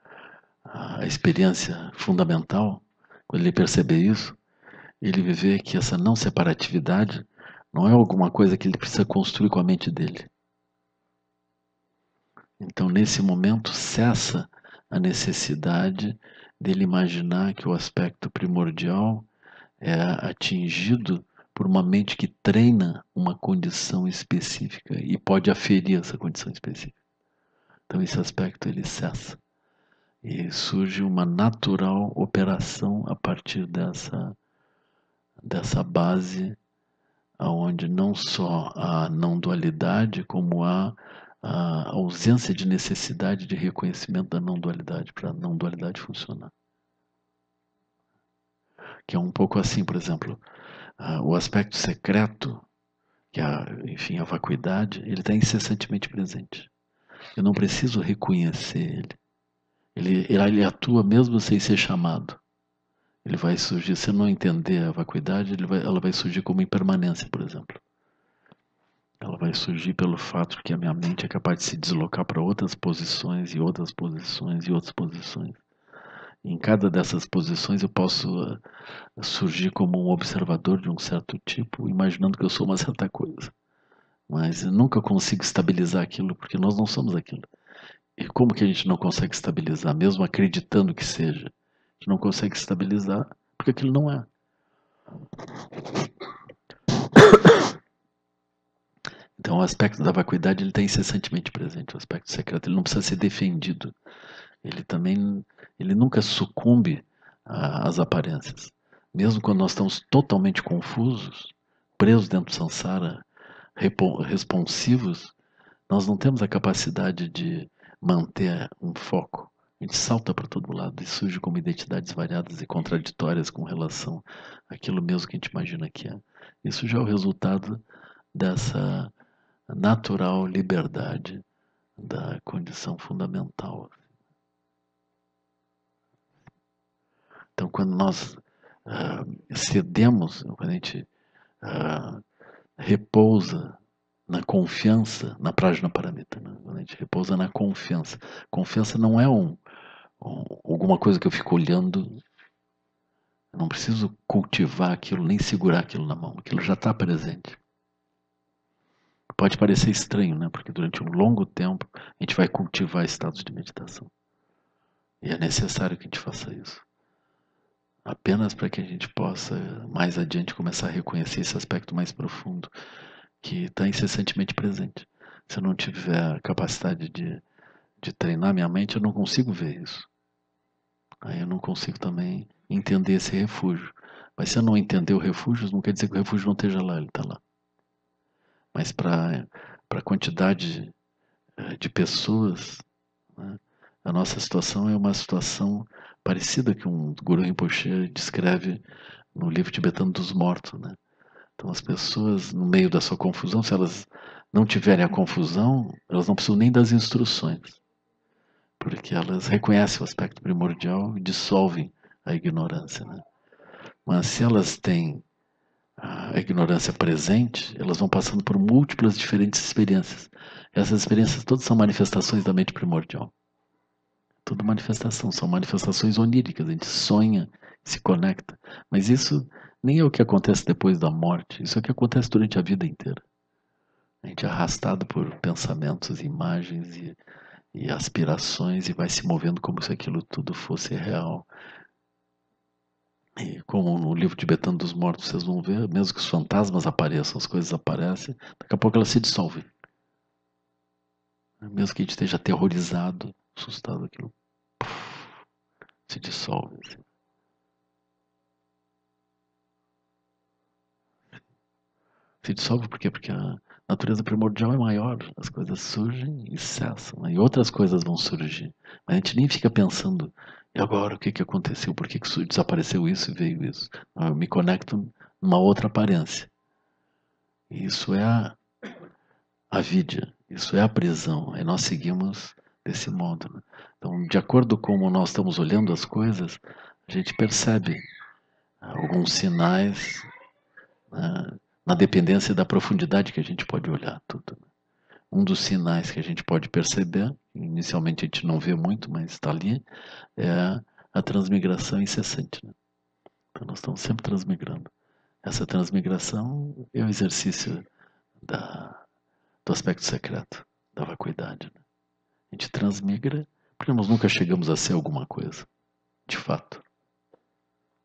experiência fundamental. Quando ele perceber isso, ele vai ver que essa não separatividade não é alguma coisa que ele precisa construir com a mente dele. Então, nesse momento, cessa a necessidade dele imaginar que o aspecto primordial é atingido por uma mente que treina uma condição específica e pode aferir essa condição específica. Então, esse aspecto ele cessa. E surge uma natural operação a partir dessa base, onde não só há não dualidade, como há a ausência de necessidade de reconhecimento da não dualidade, para a não dualidade funcionar. Que é um pouco assim, por exemplo, o aspecto secreto, que é, enfim, a vacuidade, ele está incessantemente presente. Eu não preciso reconhecer ele. Ele atua mesmo sem ser chamado. Ele vai surgir, se eu não entender a vacuidade, ela vai surgir como impermanência, por exemplo. Ela vai surgir pelo fato que a minha mente é capaz de se deslocar para outras posições e outras posições e outras posições. E em cada dessas posições eu posso surgir como um observador de um certo tipo, imaginando que eu sou uma certa coisa. Mas eu nunca consigo estabilizar aquilo, porque nós não somos aquilo. E como que a gente não consegue estabilizar, mesmo acreditando que seja? A gente não consegue estabilizar porque aquilo não é. Então o aspecto da vacuidade ele está incessantemente presente, o aspecto secreto, ele não precisa ser defendido. Ele nunca sucumbe às aparências. Mesmo quando nós estamos totalmente confusos, presos dentro do samsara, responsivos, nós não temos a capacidade de manter um foco. A gente salta para todo lado e surge como identidades variadas e contraditórias com relação àquilo mesmo que a gente imagina que é. Isso já é o resultado dessa natural liberdade da condição fundamental. Então, quando nós cedemos, quando a gente repousa na confiança, na prajnaparamita, né? Quando a gente repousa na confiança. Confiança não é alguma coisa que eu fico olhando. Eu não preciso cultivar aquilo, nem segurar aquilo na mão. Aquilo já está presente. Pode parecer estranho, né? Porque durante um longo tempo a gente vai cultivar estados de meditação. E é necessário que a gente faça isso. Apenas para que a gente possa, mais adiante, começar a reconhecer esse aspecto mais profundo, que está incessantemente presente. Se eu não tiver a capacidade de treinar minha mente, eu não consigo ver isso. Aí eu não consigo também entender esse refúgio. Mas se eu não entender o refúgio, não quer dizer que o refúgio não esteja lá, ele está lá. Mas para a quantidade de pessoas, né, a nossa situação é uma situação parecida que um Guru Rinpoche descreve no livro tibetano dos mortos, né? Então as pessoas, no meio da sua confusão, se elas não tiverem a confusão, elas não precisam nem das instruções, porque elas reconhecem o aspecto primordial e dissolvem a ignorância, né? Mas se elas têm a ignorância presente, elas vão passando por múltiplas diferentes experiências. Essas experiências todas são manifestações da mente primordial. Tudo manifestação, são manifestações oníricas, a gente sonha, se conecta. Mas isso nem é o que acontece depois da morte, isso é o que acontece durante a vida inteira. A gente é arrastado por pensamentos, imagens e aspirações e vai se movendo como se aquilo tudo fosse real. E como no livro tibetano dos mortos vocês vão ver, mesmo que os fantasmas apareçam, as coisas aparecem, daqui a pouco elas se dissolvem. Mesmo que a gente esteja aterrorizado, assustado, aquilo se dissolve. Assim. Se dissolve por quê? Porque a natureza primordial é maior, as coisas surgem e cessam, né? E outras coisas vão surgir. Mas a gente nem fica pensando, e agora o que que aconteceu? Por que que desapareceu isso e veio isso? Eu me conecto numa outra aparência. E isso é a vidya, isso é a prisão. Aí nós seguimos desse modo. Né? Então, de acordo com como nós estamos olhando as coisas, a gente percebe alguns sinais, né, na dependência da profundidade que a gente pode olhar tudo. Né? Um dos sinais que a gente pode perceber, inicialmente a gente não vê muito, mas está ali, é a transmigração incessante. Né? Então nós estamos sempre transmigrando. Essa transmigração é o exercício do aspecto secreto, da vacuidade. Né? A gente transmigra porque nós nunca chegamos a ser alguma coisa, de fato.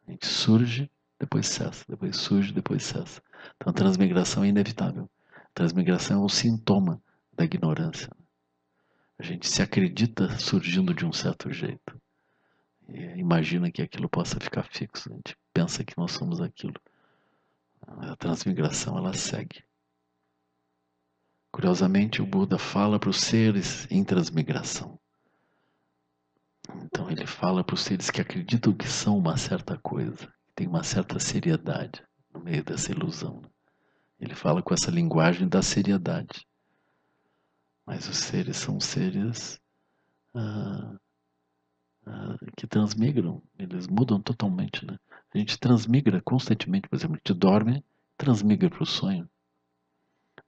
A gente surge, depois cessa, depois surge, depois cessa. Então a transmigração é inevitável. A transmigração é o sintoma da ignorância. A gente se acredita surgindo de um certo jeito. E imagina que aquilo possa ficar fixo. A gente pensa que nós somos aquilo. A transmigração, ela segue. Curiosamente, o Buda fala para os seres em transmigração. Então ele fala para os seres que acreditam que são uma certa coisa, que tem uma certa seriedade no meio dessa ilusão. Ele fala com essa linguagem da seriedade. Mas os seres são seres que transmigram, eles mudam totalmente. Né? A gente transmigra constantemente, por exemplo, a gente dorme, transmigra para o sonho.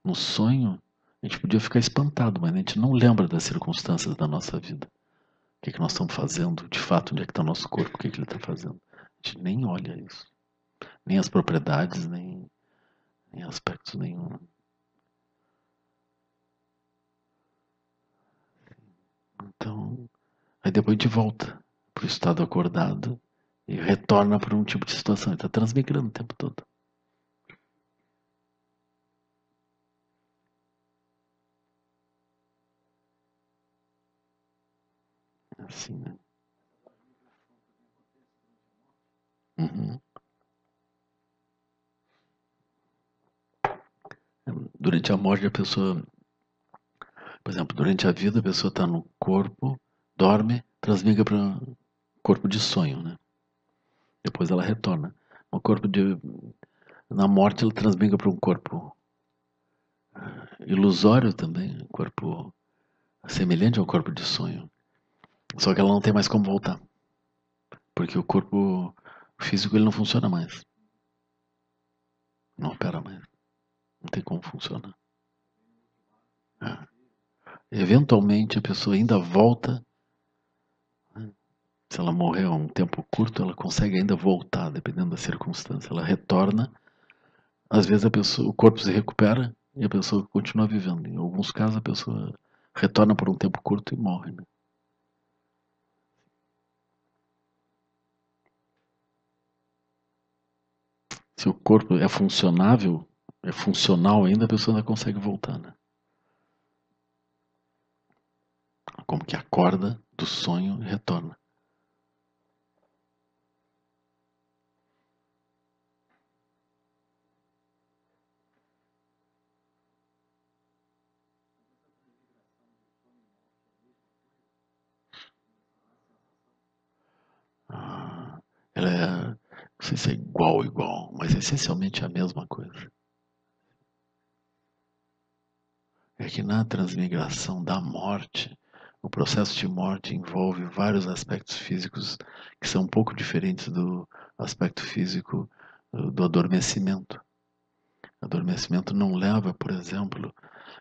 No sonho, a gente podia ficar espantado, mas a gente não lembra das circunstâncias da nossa vida. O que, que nós estamos fazendo, de fato, onde é que está o nosso corpo, o que, que ele está fazendo. A gente nem olha isso. Nem as propriedades, nem aspectos nenhum. Então, aí depois a gente volta para o estado acordado e retorna para um tipo de situação. Ele está transmigrando o tempo todo. Assim, né? Uhum. Durante a morte, a pessoa, por exemplo, durante a vida, a pessoa está no corpo, dorme, transmigra para corpo de sonho, né? Depois ela retorna. O corpo de, na morte, ela transmigra para um corpo ilusório também, um corpo semelhante ao corpo de sonho. Só que ela não tem mais como voltar, porque o corpo físico ele não funciona mais, não opera mais, não tem como funcionar. É. Eventualmente a pessoa ainda volta. Se ela morrer um tempo curto, ela consegue ainda voltar, dependendo da circunstância. Ela retorna, às vezes o corpo se recupera e a pessoa continua vivendo. Em alguns casos a pessoa retorna por um tempo curto e morre. Né? Se o corpo é funcionável, é funcional ainda, a pessoa ainda consegue voltar, né? Como que acorda do sonho e retorna. Ela é, não sei se é igual, mas essencialmente é a mesma coisa. É que na transmigração da morte, o processo de morte envolve vários aspectos físicos que são um pouco diferentes do aspecto físico do adormecimento. O adormecimento não leva, por exemplo,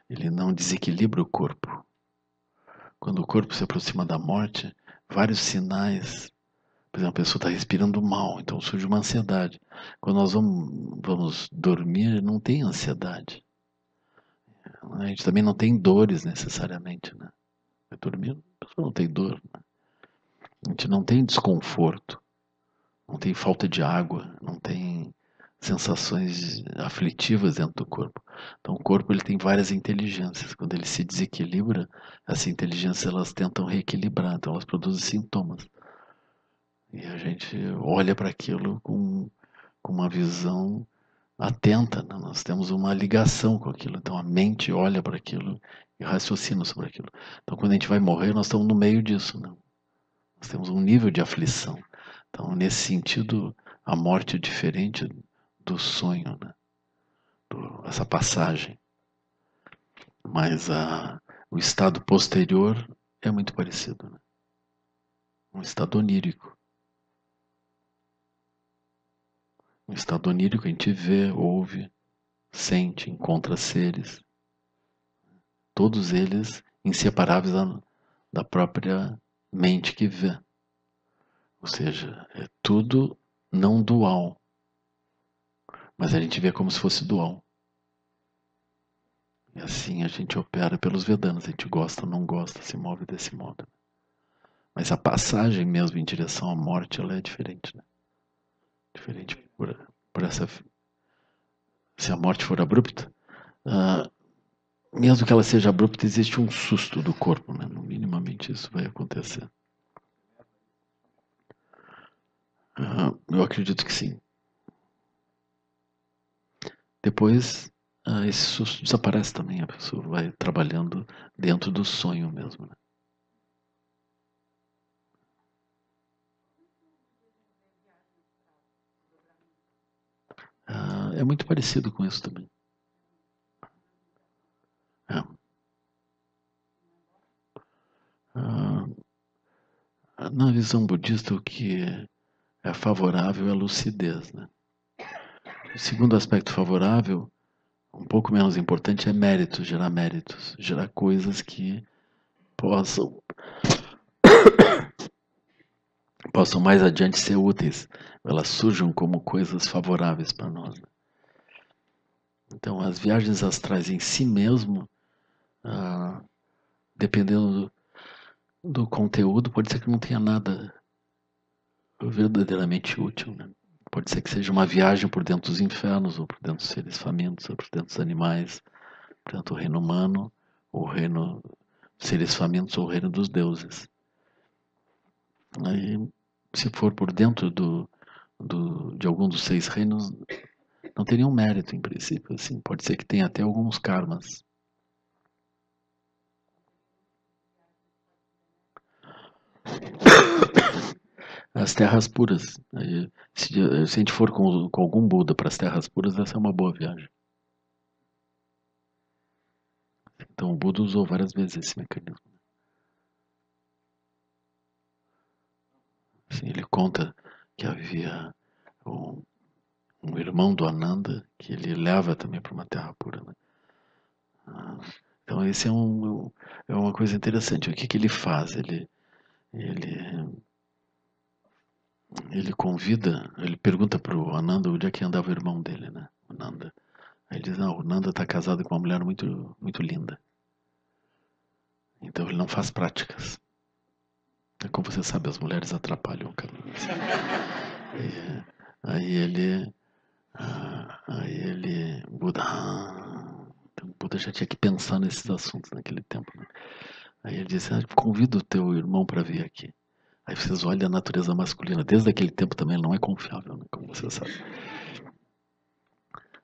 ele não desequilibra o corpo. Quando o corpo se aproxima da morte, vários sinais. Por exemplo, a pessoa está respirando mal, então surge uma ansiedade. Quando nós vamos dormir, não tem ansiedade. A gente também não tem dores necessariamente, né? Vai dormir, a pessoa não tem dor. Né? A gente não tem desconforto, não tem falta de água, não tem sensações aflitivas dentro do corpo. Então o corpo ele tem várias inteligências. Quando ele se desequilibra, essas inteligências elas tentam reequilibrar, então elas produzem sintomas. E a gente olha para aquilo com uma visão atenta, né? Nós temos uma ligação com aquilo, então a mente olha para aquilo e raciocina sobre aquilo. Então quando a gente vai morrer, nós estamos no meio disso, né? Nós temos um nível de aflição. Então nesse sentido, a morte é diferente do sonho, né? Essa passagem. Mas o estado posterior é muito parecido, né? Um estado onírico. Um estado onírico a gente vê, ouve, sente, encontra seres. Todos eles inseparáveis da própria mente que vê. Ou seja, é tudo não dual. Mas a gente vê como se fosse dual. E assim a gente opera pelos Vedanas. A gente gosta ou não gosta, se move desse modo. Mas a passagem mesmo em direção à morte, ela é diferente, né? Diferente por essa... Se a morte for abrupta, mesmo que ela seja abrupta, existe um susto do corpo, né? Minimamente isso vai acontecer. Eu acredito que sim. Depois, esse susto desaparece também, a pessoa vai trabalhando dentro do sonho mesmo. Né? É muito parecido com isso também. Na visão budista, o que é favorável é a lucidez. Né? O segundo aspecto favorável, um pouco menos importante, é méritos, gerar coisas que possam mais adiante ser úteis. Elas surjam como coisas favoráveis para nós. Né? Então, as viagens astrais em si mesmo, dependendo do conteúdo, pode ser que não tenha nada verdadeiramente útil. Né? Pode ser que seja uma viagem por dentro dos infernos, ou por dentro dos seres famintos, ou por dentro dos animais, por dentro do reino humano, ou o reino dos seres famintos, ou o reino dos deuses. Aí, se for por dentro de algum dos 6 reinos, não tem nenhum mérito em princípio. Assim. Pode ser que tenha até alguns karmas. As terras puras. Aí, se a gente for com algum Buda para as terras puras, essa é uma boa viagem. Então o Buda usou várias vezes esse mecanismo. Assim, ele conta que havia um irmão do Ananda que ele leva também para uma terra pura. Né? Então esse é uma coisa interessante. O que ele faz? Ele convida, ele pergunta para o Ananda onde é que andava o irmão dele, né? O Nanda. Aí ele diz, não, o Nanda está casado com uma mulher muito, muito linda. Então ele não faz práticas. Como você sabe, as mulheres atrapalham o caminho. Assim. Aí ele Aí ele, Buda, então o Buda já tinha que pensar nesses assuntos naquele tempo, né? Aí ele disse, convida o teu irmão para vir aqui. Aí vocês olham a natureza masculina, desde aquele tempo também ele não é confiável, né? Como você sabe.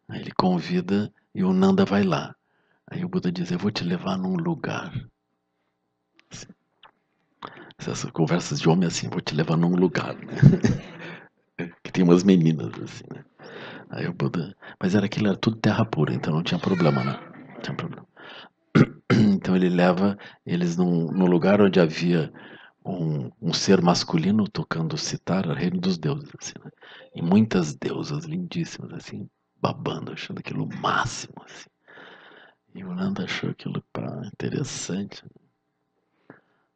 Aí ele convida e o Nanda vai lá. Aí o Buda diz, eu vou te levar num lugar. Assim, essas conversas de homem assim, vou te levar num lugar, né? Que tem umas meninas assim, né? Aí o Buda, mas era tudo terra pura, então não tinha problema, né? Não tinha problema. Então ele leva eles num lugar onde havia um ser masculino tocando citar, o reino dos deuses, assim, né? E muitas deusas lindíssimas, assim, babando, achando aquilo o máximo, assim. E o Nanda achou aquilo interessante.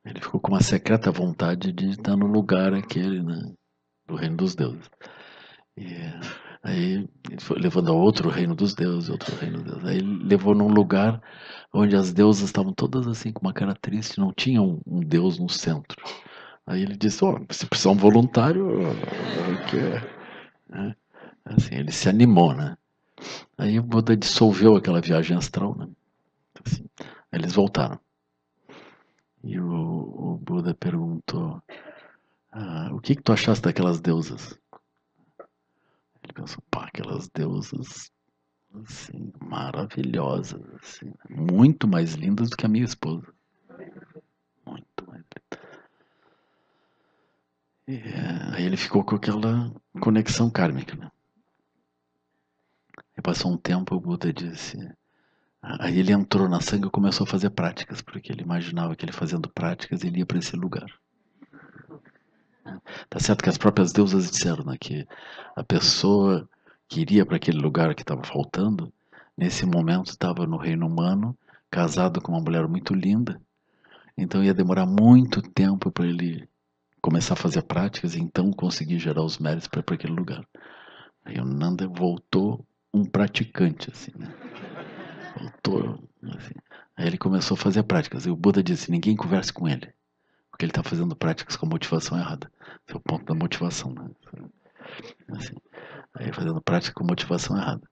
Ele ficou com uma secreta vontade de estar no lugar aquele, né? Do reino dos deuses. E aí ele foi levando a outro reino dos deuses, outro reino dos deuses. Aí ele levou num lugar onde as deusas estavam todas assim, com uma cara triste, não tinha um deus no centro. Aí ele disse, se precisar um voluntário, eu quero. Né? Assim, ele se animou, né? Aí o Buda dissolveu aquela viagem astral, né? Assim, aí eles voltaram. E o Buda perguntou, o que tu achaste daquelas deusas? Ele pensou, pá, aquelas deusas, assim, maravilhosas, assim, muito mais lindas do que a minha esposa. Muito mais lindas. Aí ele ficou com aquela conexão kármica, né? E passou um tempo, o Buda disse, aí ele entrou na sanga e começou a fazer práticas, porque ele imaginava que ele fazendo práticas ele ia para esse lugar. Tá certo que as próprias deusas disseram, né, que a pessoa que iria para aquele lugar que estava faltando, nesse momento estava no reino humano, casado com uma mulher muito linda, então ia demorar muito tempo para ele começar a fazer práticas e então conseguir gerar os méritos para ir para aquele lugar. Aí o Nanda voltou um praticante, assim, né? Voltou, assim. Aí ele começou a fazer práticas. E o Buda disse, ninguém converse com ele, porque ele está fazendo práticas com a motivação errada. Esse é o ponto da motivação, né? Assim, aí fazendo prática com motivação errada.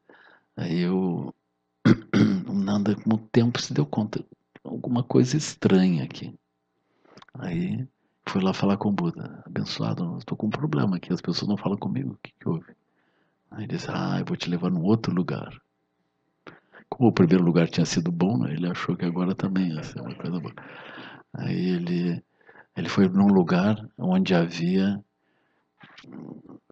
Aí o Nanda, com o tempo, se deu conta, alguma coisa estranha aqui. Aí foi lá falar com o Buda, abençoado, estou com um problema aqui, as pessoas não falam comigo, o que houve? Aí ele disse, eu vou te levar num outro lugar. Como o primeiro lugar tinha sido bom, né, ele achou que agora também ia ser uma coisa boa. Aí ele foi num lugar onde havia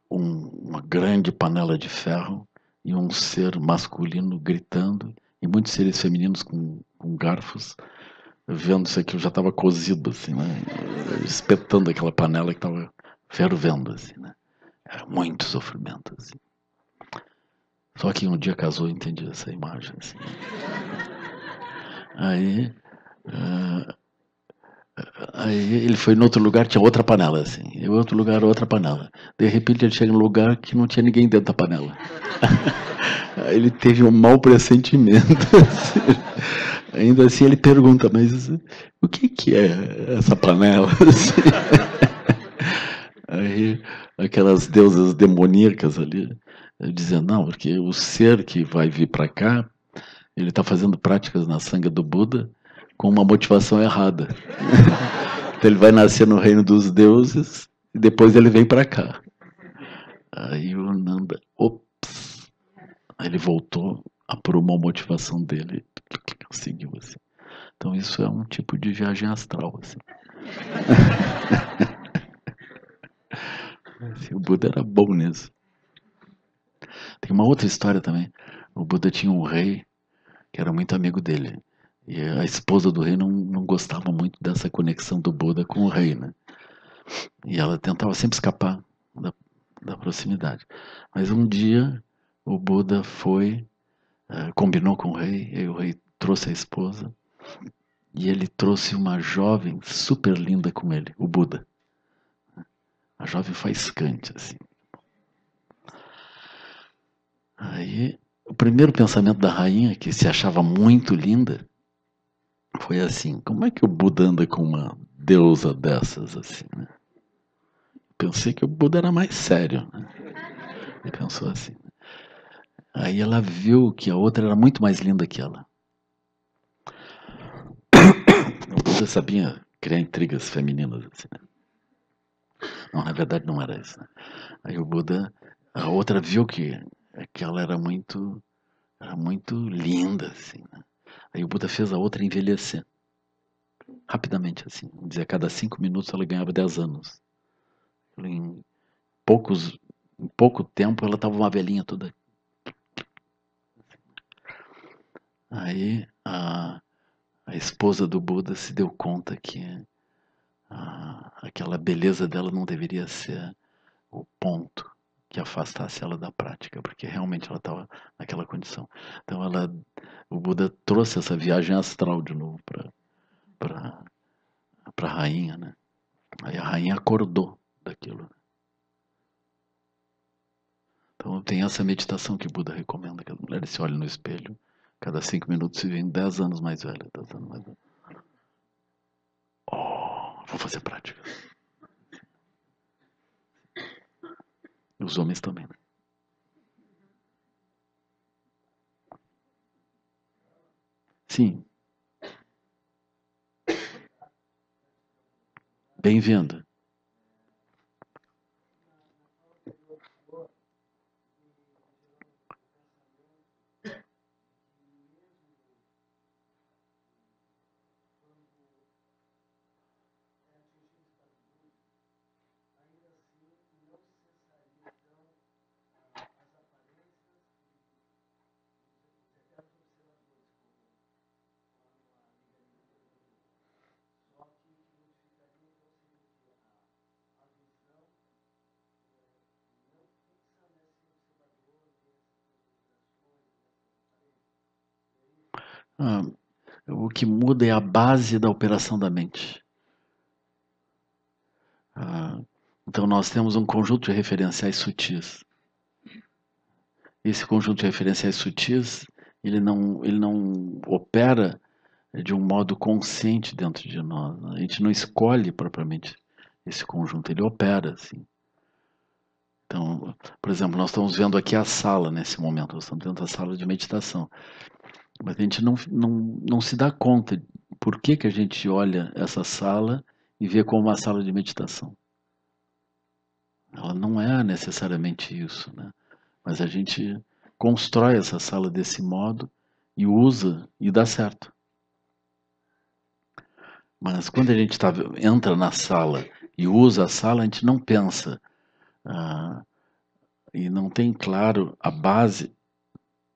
uma grande panela de ferro e um ser masculino gritando e muitos seres femininos com garfos vendo isso aqui, já estava cozido assim, né? Espetando aquela panela que estava fervendo assim, né? Era muito sofrimento assim. Só que um dia casou e entendi essa imagem assim. Aí Aí ele foi em outro lugar, tinha outra panela, assim. Em outro lugar, outra panela. De repente ele chega num lugar que não tinha ninguém dentro da panela. Aí ele teve um mau pressentimento. Assim. Ainda assim ele pergunta, mas o que é essa panela? Assim. Aí aquelas deusas demoníacas ali, dizendo, não, porque o ser que vai vir para cá, ele está fazendo práticas na sanga do Buda com uma motivação errada. Então ele vai nascer no reino dos deuses e depois ele vem para cá. Aí o Nanda, ops, aí ele voltou, apurou a motivação dele e conseguiu assim. Então isso é um tipo de viagem astral assim. Assim, o Buda era bom nisso. Tem uma outra história também. O Buda tinha um rei que era muito amigo dele. E a esposa do rei não gostava muito dessa conexão do Buda com o rei, né? E ela tentava sempre escapar da proximidade. Mas um dia o Buda combinou com o rei, e o rei trouxe a esposa, e ele trouxe uma jovem super linda com ele, o Buda. A jovem faiscante, assim. Aí, o primeiro pensamento da rainha, que se achava muito linda, foi assim, como é que o Buda anda com uma deusa dessas, assim, né? Pensei que o Buda era mais sério, né? Ele pensou assim. Aí ela viu que a outra era muito mais linda que ela. O Buda sabia criar intrigas femininas, assim, né? Não, na verdade não era isso, né? Aí o Buda, a outra viu que ela era muito linda, assim, né? Aí o Buda fez a outra envelhecer. Rapidamente, assim. Vamos dizer, a cada 5 minutos ela ganhava 10 anos. Em pouco tempo ela estava uma velhinha toda. Aí a esposa do Buda se deu conta que aquela beleza dela não deveria ser o ponto que afastasse ela da prática, porque realmente ela estava naquela condição. Então o Buda trouxe essa viagem astral de novo para a rainha, né? Aí a rainha acordou daquilo. Então tem essa meditação que o Buda recomenda, que as mulheres se olhem no espelho, cada 5 minutos se veem 10 anos mais velha, 10 anos mais velha. Oh, vou fazer prática. E os homens também, né? Sim. Bem-vindo. O que muda é a base da operação da mente. Então nós temos um conjunto de referenciais sutis. Esse conjunto de referenciais sutis, ele não opera de um modo consciente dentro de nós. A gente não escolhe propriamente esse conjunto, ele opera assim. Então, por exemplo, nós estamos vendo aqui a sala nesse momento, nós estamos dentro da sala de meditação. Mas a gente não se dá conta por que a gente olha essa sala e vê como uma sala de meditação. Ela não é necessariamente isso, né? Mas a gente constrói essa sala desse modo e usa e dá certo. Mas quando a gente entra na sala e usa a sala, a gente não pensa e não tem claro a base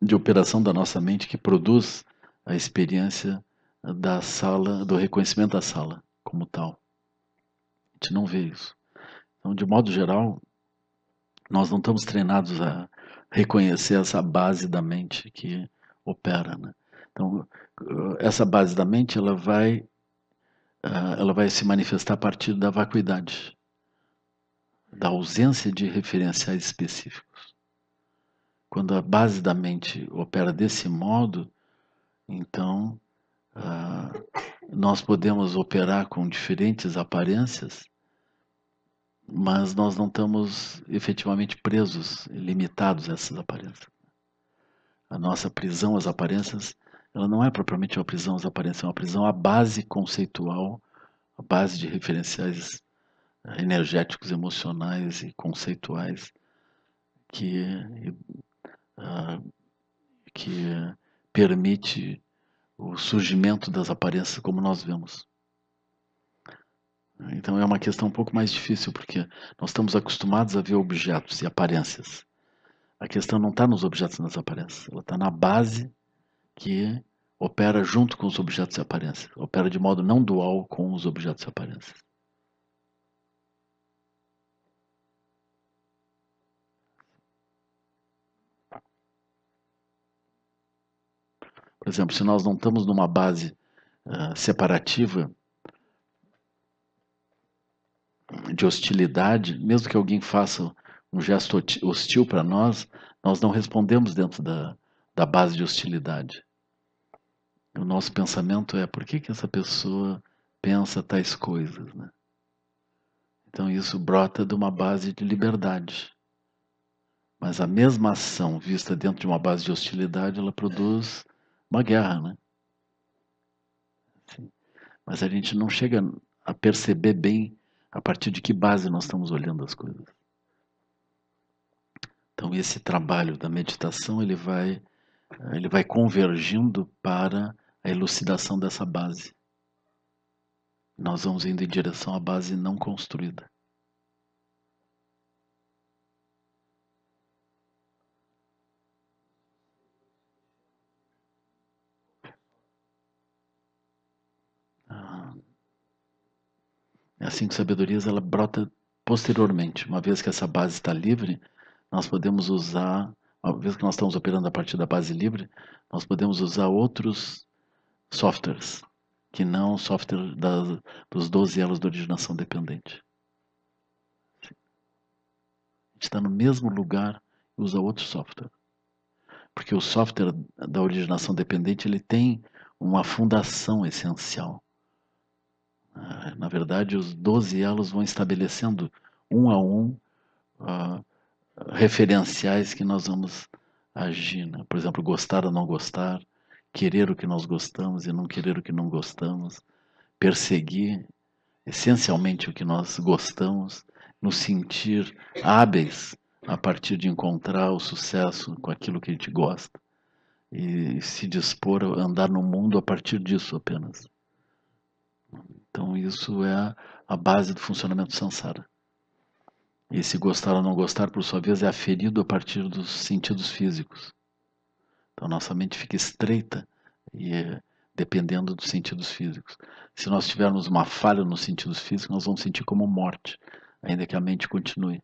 de operação da nossa mente que produz a experiência da sala, do reconhecimento da sala como tal. A gente não vê isso. Então, de modo geral, nós não estamos treinados a reconhecer essa base da mente que opera, né? Então, essa base da mente ela vai se manifestar a partir da vacuidade, da ausência de referenciais específicos. Quando a base da mente opera desse modo, então nós podemos operar com diferentes aparências, mas nós não estamos efetivamente presos, limitados a essas aparências. A nossa prisão às aparências, ela não é propriamente uma prisão às aparências, é uma prisão à base conceitual, à base de referenciais energéticos, emocionais e conceituais que permite o surgimento das aparências como nós vemos. Então é uma questão um pouco mais difícil, porque nós estamos acostumados a ver objetos e aparências. A questão não está nos objetos e nas aparências, ela está na base que opera junto com os objetos e aparências, opera de modo não dual com os objetos e aparências. Por exemplo, se nós não estamos numa base separativa de hostilidade, mesmo que alguém faça um gesto hostil para nós, nós não respondemos dentro da base de hostilidade. O nosso pensamento é: por que essa pessoa pensa tais coisas, né? Então isso brota de uma base de liberdade, Mas a mesma ação vista dentro de uma base de hostilidade, ela produz uma guerra, né? Mas a gente não chega a perceber bem a partir de que base nós estamos olhando as coisas. Então esse trabalho da meditação ele vai convergindo para a elucidação dessa base. Nós vamos indo em direção à base não construída. É assim que a sabedoria ela brota posteriormente. Uma vez que essa base está livre, nós podemos usar, uma vez que nós estamos operando a partir da base livre, nós podemos usar outros softwares, que não o software dos 12 elos de originação dependente. A gente está no mesmo lugar e usa outro software. Porque o software da originação dependente ele tem uma fundação essencial. Na verdade, os 12 elos vão estabelecendo um a um referenciais que nós vamos agir. Né? Por exemplo, gostar ou não gostar, querer o que nós gostamos e não querer o que não gostamos, perseguir essencialmente o que nós gostamos, nos sentir hábeis a partir de encontrar o sucesso com aquilo que a gente gosta e se dispor a andar no mundo a partir disso apenas. Então isso é a base do funcionamento do samsara. E esse gostar ou não gostar, por sua vez, é aferido a partir dos sentidos físicos. Então nossa mente fica estreita e dependendo dos sentidos físicos. Se nós tivermos uma falha nos sentidos físicos, nós vamos sentir como morte, ainda que a mente continue.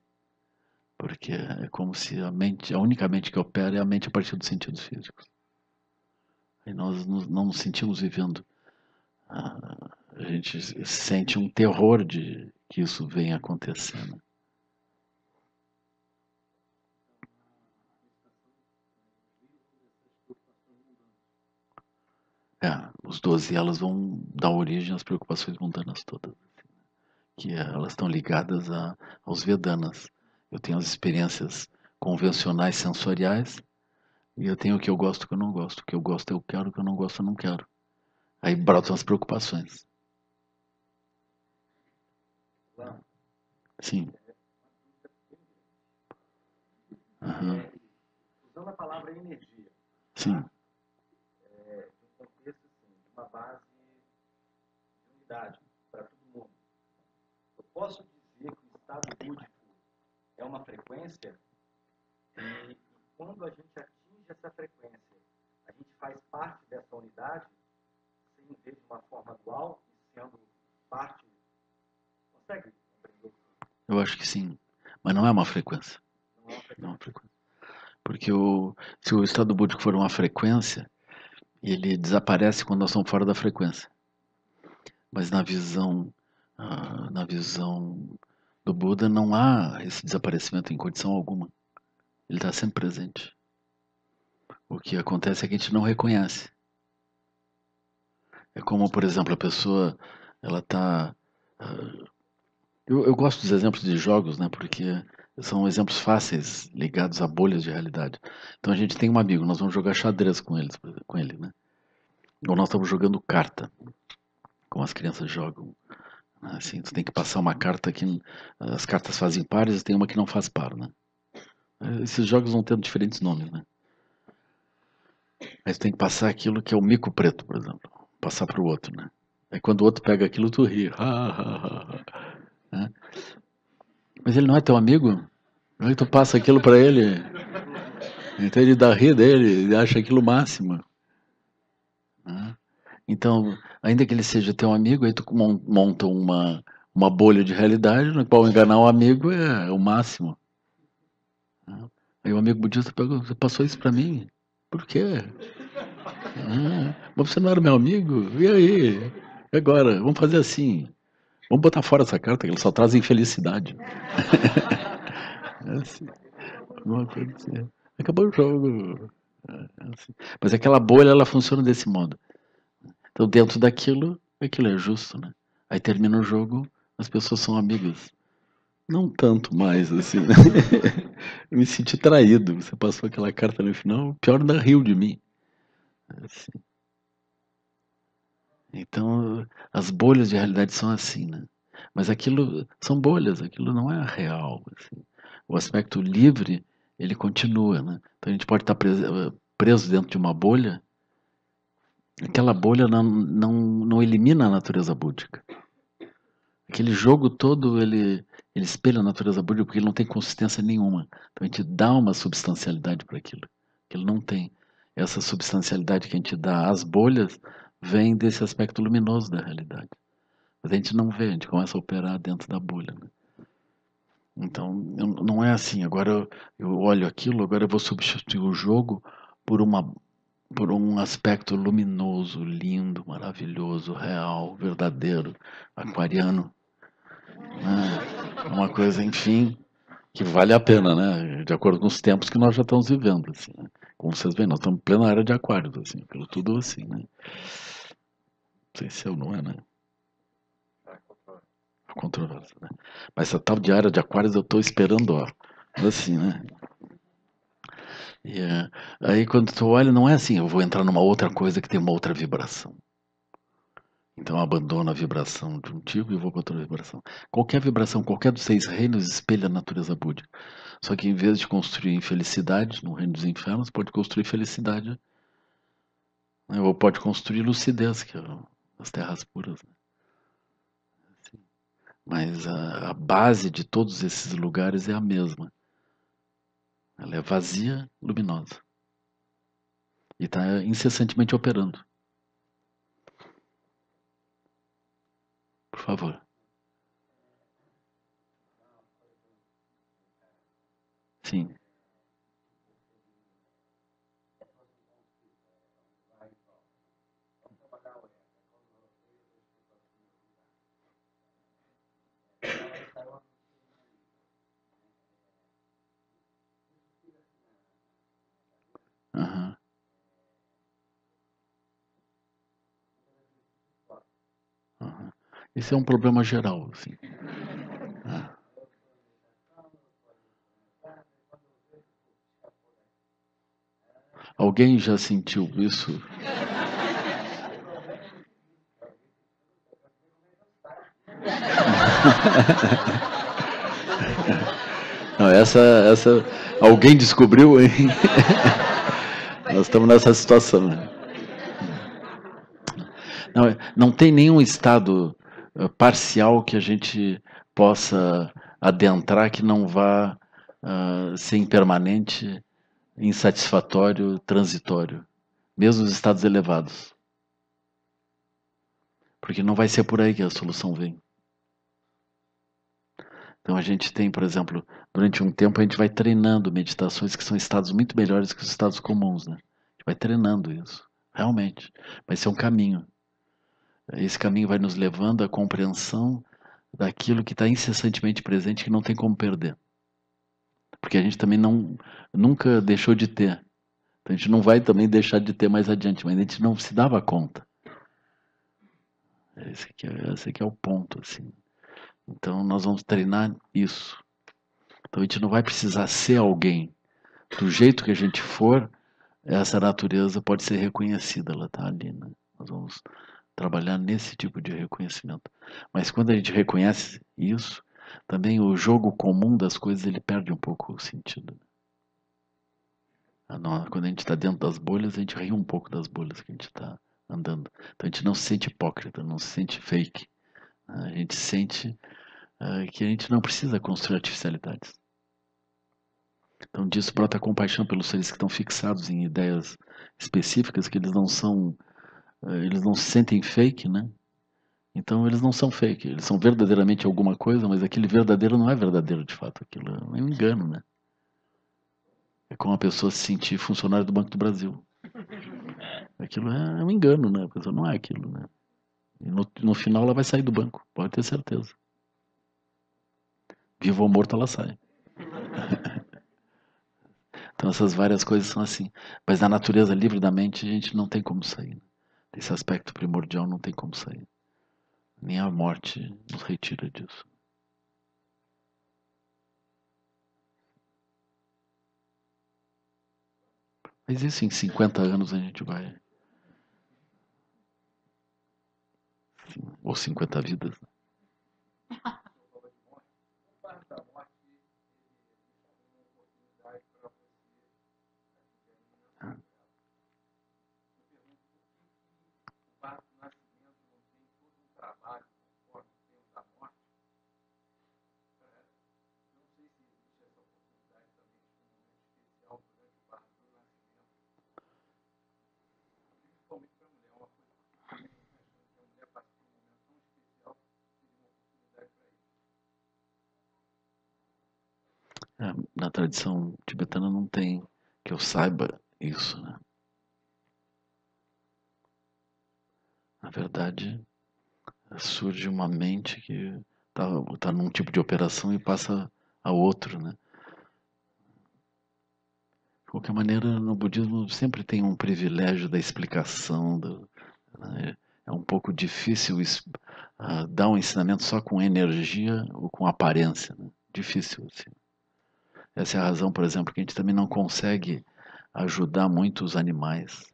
Porque é como se a única mente que opera é a mente a partir dos sentidos físicos. E nós não nos sentimos vivendo. A gente sente um terror de que isso venha acontecendo. Os 12 elas vão dar origem às preocupações mundanas todas. Que elas estão ligadas aos Vedanas. Eu tenho as experiências convencionais sensoriais e eu tenho o que eu gosto e o que eu não gosto. O que eu gosto eu quero, o que eu não gosto eu não quero. Aí brotam as preocupações. Sim. Usando a palavra energia. Sim. Um contexto assim, de uma base de unidade para todo mundo. Eu posso dizer que o estado búdico é uma frequência e quando a gente atinge essa frequência, a gente faz parte dessa unidade sem ver de uma forma dual e sendo parte. Consegue compreender? Eu acho que sim. Mas não é uma frequência. Não é uma frequência. Porque se o estado búdico for uma frequência, ele desaparece quando nós estamos fora da frequência. Mas na visão do Buda não há esse desaparecimento em condição alguma. Ele está sempre presente. O que acontece é que a gente não reconhece. É como, por exemplo, a pessoa, ela está... Eu gosto dos exemplos de jogos, né? Porque são exemplos fáceis, ligados a bolhas de realidade. Então a gente tem um amigo, nós vamos jogar xadrez com ele, né? Ou nós estamos jogando carta, como as crianças jogam. Assim, tu tem que passar uma carta que as cartas fazem pares e tem uma que não faz par, né? Esses jogos vão tendo diferentes nomes, né? Aí tu tem que passar aquilo que é o mico preto, por exemplo. Passar para o outro, né? Aí quando o outro pega aquilo, tu ri. Né? Mas ele não é teu amigo? Aí tu passa aquilo para ele. Então ele dá rir dele, ele acha aquilo o máximo. Né? Então, ainda que ele seja teu amigo, aí tu monta uma bolha de realidade no qual enganar o amigo é o máximo. Aí o amigo budista pergunta, você passou isso para mim? Por quê? Mas você não era meu amigo? E aí? E agora? Vamos fazer assim. Vamos botar fora essa carta, que ela só traz infelicidade. É assim. Uma coisa assim. Acabou o jogo. Assim. Mas aquela bolha, ela funciona desse modo. Então, dentro daquilo, aquilo é justo, né? Aí termina o jogo, as pessoas são amigas. Não tanto mais, assim. Eu me senti traído. Você passou aquela carta no final, o pior ainda riu de mim. Assim. Então, as bolhas de realidade são assim, né? Mas aquilo são bolhas, aquilo não é real. Assim. O aspecto livre, ele continua, né? Então a gente pode estar preso dentro de uma bolha, aquela bolha não elimina a natureza búdica. Aquele jogo todo, ele espelha a natureza búdica porque ele não tem consistência nenhuma. Então a gente dá uma substancialidade para aquilo, que ele não tem. Essa substancialidade que a gente dá às bolhas vem desse aspecto luminoso da realidade. Mas a gente não vê, a gente começa a operar dentro da bolha. Né? Então, não é assim, agora eu olho aquilo, agora eu vou substituir o jogo por por um aspecto luminoso, lindo, maravilhoso, real, verdadeiro, aquariano. Né? Uma coisa, enfim, que vale a pena, né? De acordo com os tempos que nós já estamos vivendo. Assim, né? Como vocês veem, nós estamos em plena era de aquários, assim, pelo tudo assim, né? Não sei se eu não é, né? Controvérsia, né? Mas essa tal de era de aquários eu estou esperando, ó. Assim, né? E, aí quando tu olha, não é assim, eu vou entrar numa outra coisa que tem uma outra vibração. Então eu abandono a vibração de um tipo e vou para outra vibração. Qualquer vibração, qualquer dos 6 reinos espelha a natureza búdica. Só que em vez de construir infelicidade no reino dos infernos, pode construir felicidade. Né? Ou pode construir lucidez, que é as terras puras. Né? Assim. Mas a base de todos esses lugares é a mesma. Ela é vazia, luminosa. E está incessantemente operando. Por favor. Sim. Aham. Aham. Esse é um problema geral, assim. Ah. Alguém já sentiu isso? Não, essa alguém descobriu, hein? Nós estamos nessa situação. Né? Não tem nenhum estado parcial que a gente possa adentrar que não vá ser impermanente, insatisfatório, transitório. Mesmo os estados elevados. Porque não vai ser por aí que a solução vem. Então a gente tem, por exemplo, durante um tempo a gente vai treinando meditações que são estados muito melhores que os estados comuns, né? A gente vai treinando isso, realmente. Vai ser um caminho. Esse caminho vai nos levando à compreensão daquilo que está incessantemente presente que não tem como perder. Porque a gente também nunca deixou de ter. Então a gente não vai também deixar de ter mais adiante, mas a gente não se dava conta. Esse aqui é o ponto, assim. Então nós vamos treinar isso. Então a gente não vai precisar ser alguém. Do jeito que a gente for, essa natureza pode ser reconhecida, ela está ali. Né? Nós vamos trabalhar nesse tipo de reconhecimento. Mas quando a gente reconhece isso, também o jogo comum das coisas ele perde um pouco o sentido. Quando a gente está dentro das bolhas, a gente ri um pouco das bolhas que a gente está andando. Então a gente não se sente hipócrita, não se sente fake. A gente sente que a gente não precisa construir artificialidades. Então disso brota a compaixão pelos seres que estão fixados em ideias específicas, que eles não se sentem fake, né? Então eles não são fake, eles são verdadeiramente alguma coisa, mas aquele verdadeiro não é verdadeiro de fato, aquilo é um engano, né? É como a pessoa se sentir funcionário do Banco do Brasil. Aquilo é um engano, né? A pessoa não é aquilo, né? E no final ela vai sair do banco, pode ter certeza. Viva ou morto ela sai. Então essas várias coisas são assim. Mas na natureza livre da mente a gente não tem como sair. Né? Esse aspecto primordial não tem como sair. Nem a morte nos retira disso. Mas isso em 50 anos a gente vai. Ou 50 vidas. Na tradição tibetana não tem, que eu saiba, isso, né? Na verdade, surge uma mente que tá num tipo de operação e passa a outro, né? De qualquer maneira, no budismo sempre tem um privilégio da explicação, né? É um pouco difícil dar um ensinamento só com energia ou com aparência, né? Difícil, assim. Essa é a razão, por exemplo, que a gente também não consegue ajudar muito os animais.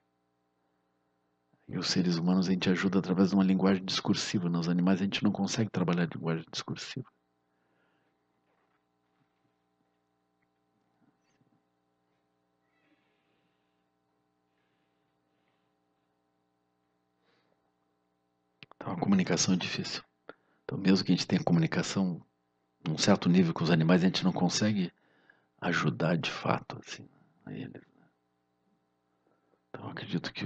E os seres humanos a gente ajuda através de uma linguagem discursiva. Nos animais a gente não consegue trabalhar de linguagem discursiva. Então a comunicação é difícil. Então mesmo que a gente tenha comunicação num certo nível com os animais, a gente não consegue ajudar de fato assim, a eles. Então eu acredito que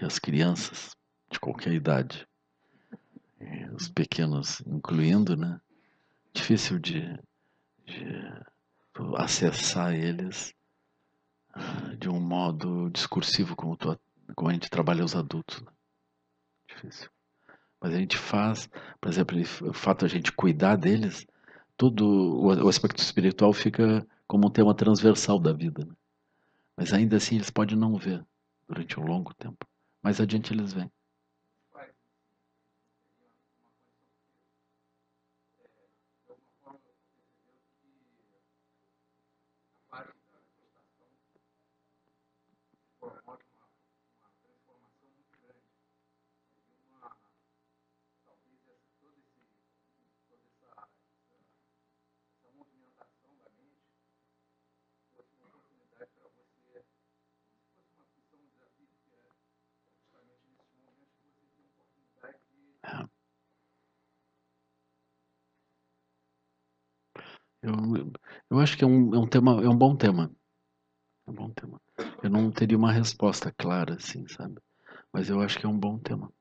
as crianças de qualquer idade, os pequenos incluindo, né, difícil de acessar eles de um modo discursivo como a gente trabalha os adultos, né? Difícil. Mas a gente faz, por exemplo, o fato de a gente cuidar deles, todo o aspecto espiritual fica como um tema transversal da vida, né? Mas ainda assim eles podem não ver durante um longo tempo. Mais adiante eles vêm. É. Eu acho que é um bom tema. É um bom tema. Eu não teria uma resposta clara, assim, sabe? Mas eu acho que é um bom tema.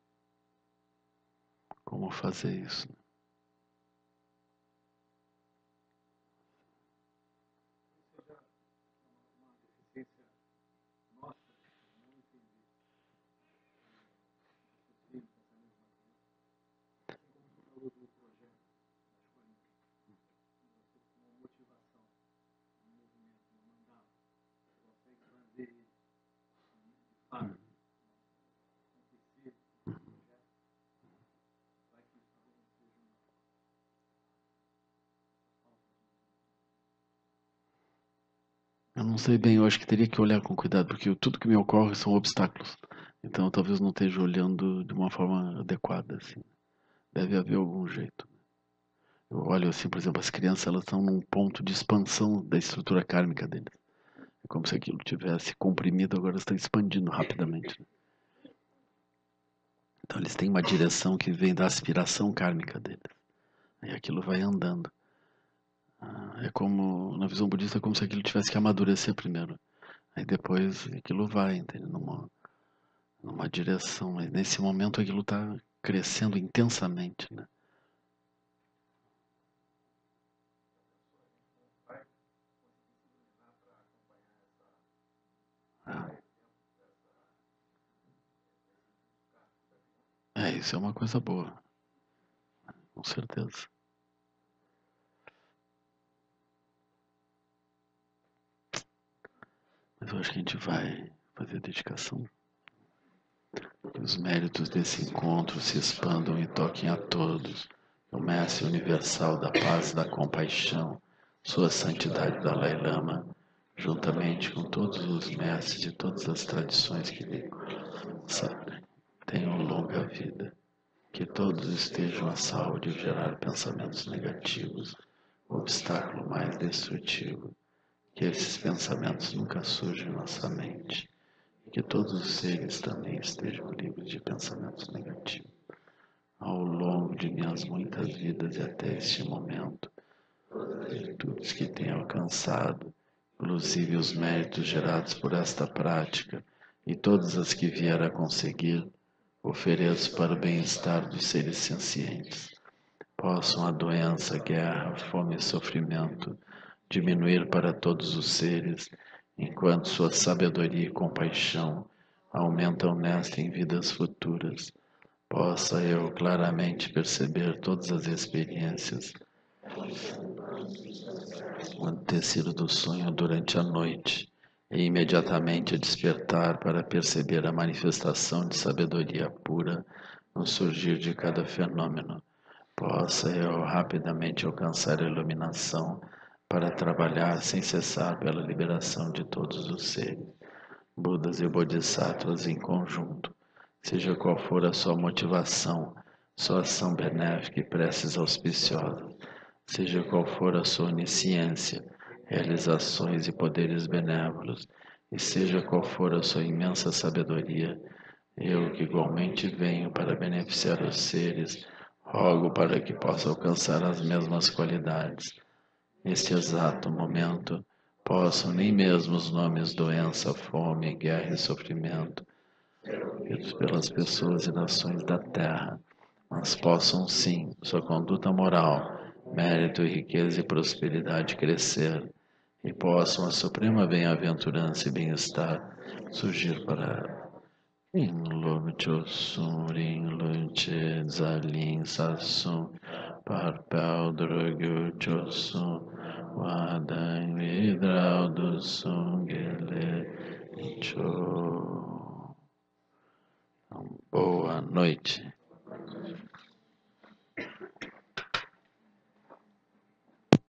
Como fazer isso? Eu não sei bem, eu acho que teria que olhar com cuidado, porque tudo que me ocorre são obstáculos. Então eu talvez não esteja olhando de uma forma adequada, assim. Deve haver algum jeito. Eu olho assim, por exemplo, as crianças elas estão num ponto de expansão da estrutura kármica deles. É como se aquilo tivesse comprimido, agora está expandindo rapidamente, né? Então eles têm uma direção que vem da aspiração kármica deles. E aquilo vai andando. É como, na visão budista, é como se aquilo tivesse que amadurecer primeiro. Aí depois aquilo vai, entende? Numa direção. Mas nesse momento aquilo está crescendo intensamente, né? Isso é uma coisa boa. Com certeza. Mas eu acho que a gente vai fazer dedicação. Que os méritos desse encontro se expandam e toquem a todos. O Mestre Universal da Paz e da Compaixão, Sua Santidade Dalai Lama, juntamente com todos os mestres de todas as tradições que lhe tenham longa vida. Que todos estejam à saúde de gerar pensamentos negativos, o obstáculo mais destrutivo. Que esses pensamentos nunca surjam em nossa mente. E que todos os seres também estejam livres de pensamentos negativos. Ao longo de minhas muitas vidas e até este momento, virtudes que tenho alcançado, inclusive os méritos gerados por esta prática e todas as que vier a conseguir, ofereço para o bem-estar dos seres sencientes. Possam a doença, guerra, fome e sofrimento diminuir para todos os seres, enquanto sua sabedoria e compaixão aumentam nesta em vidas futuras. Possa eu claramente perceber todas as experiências, o antecido do sonho durante a noite, e imediatamente despertar para perceber a manifestação de sabedoria pura no surgir de cada fenômeno. Possa eu rapidamente alcançar a iluminação para trabalhar sem cessar pela liberação de todos os seres, Budas e Bodhisattvas em conjunto, seja qual for a sua motivação, sua ação benéfica e preces auspiciosas, seja qual for a sua onisciência, realizações e poderes benévolos, e seja qual for a sua imensa sabedoria, eu que igualmente venho para beneficiar os seres, rogo para que possa alcançar as mesmas qualidades. Neste exato momento, possam nem mesmo os nomes doença, fome, guerra e sofrimento, feitos pelas pessoas e nações da terra, mas possam sim, sua conduta moral, mérito, riqueza e prosperidade crescer, e possam a suprema bem-aventurança e bem-estar surgir para ela. Ring Lum Chosun, Ring Lum Che Zalin Sassun, Parpel Drogyo Chosun, Wadan Vidral do Sungele Cho. Boa noite.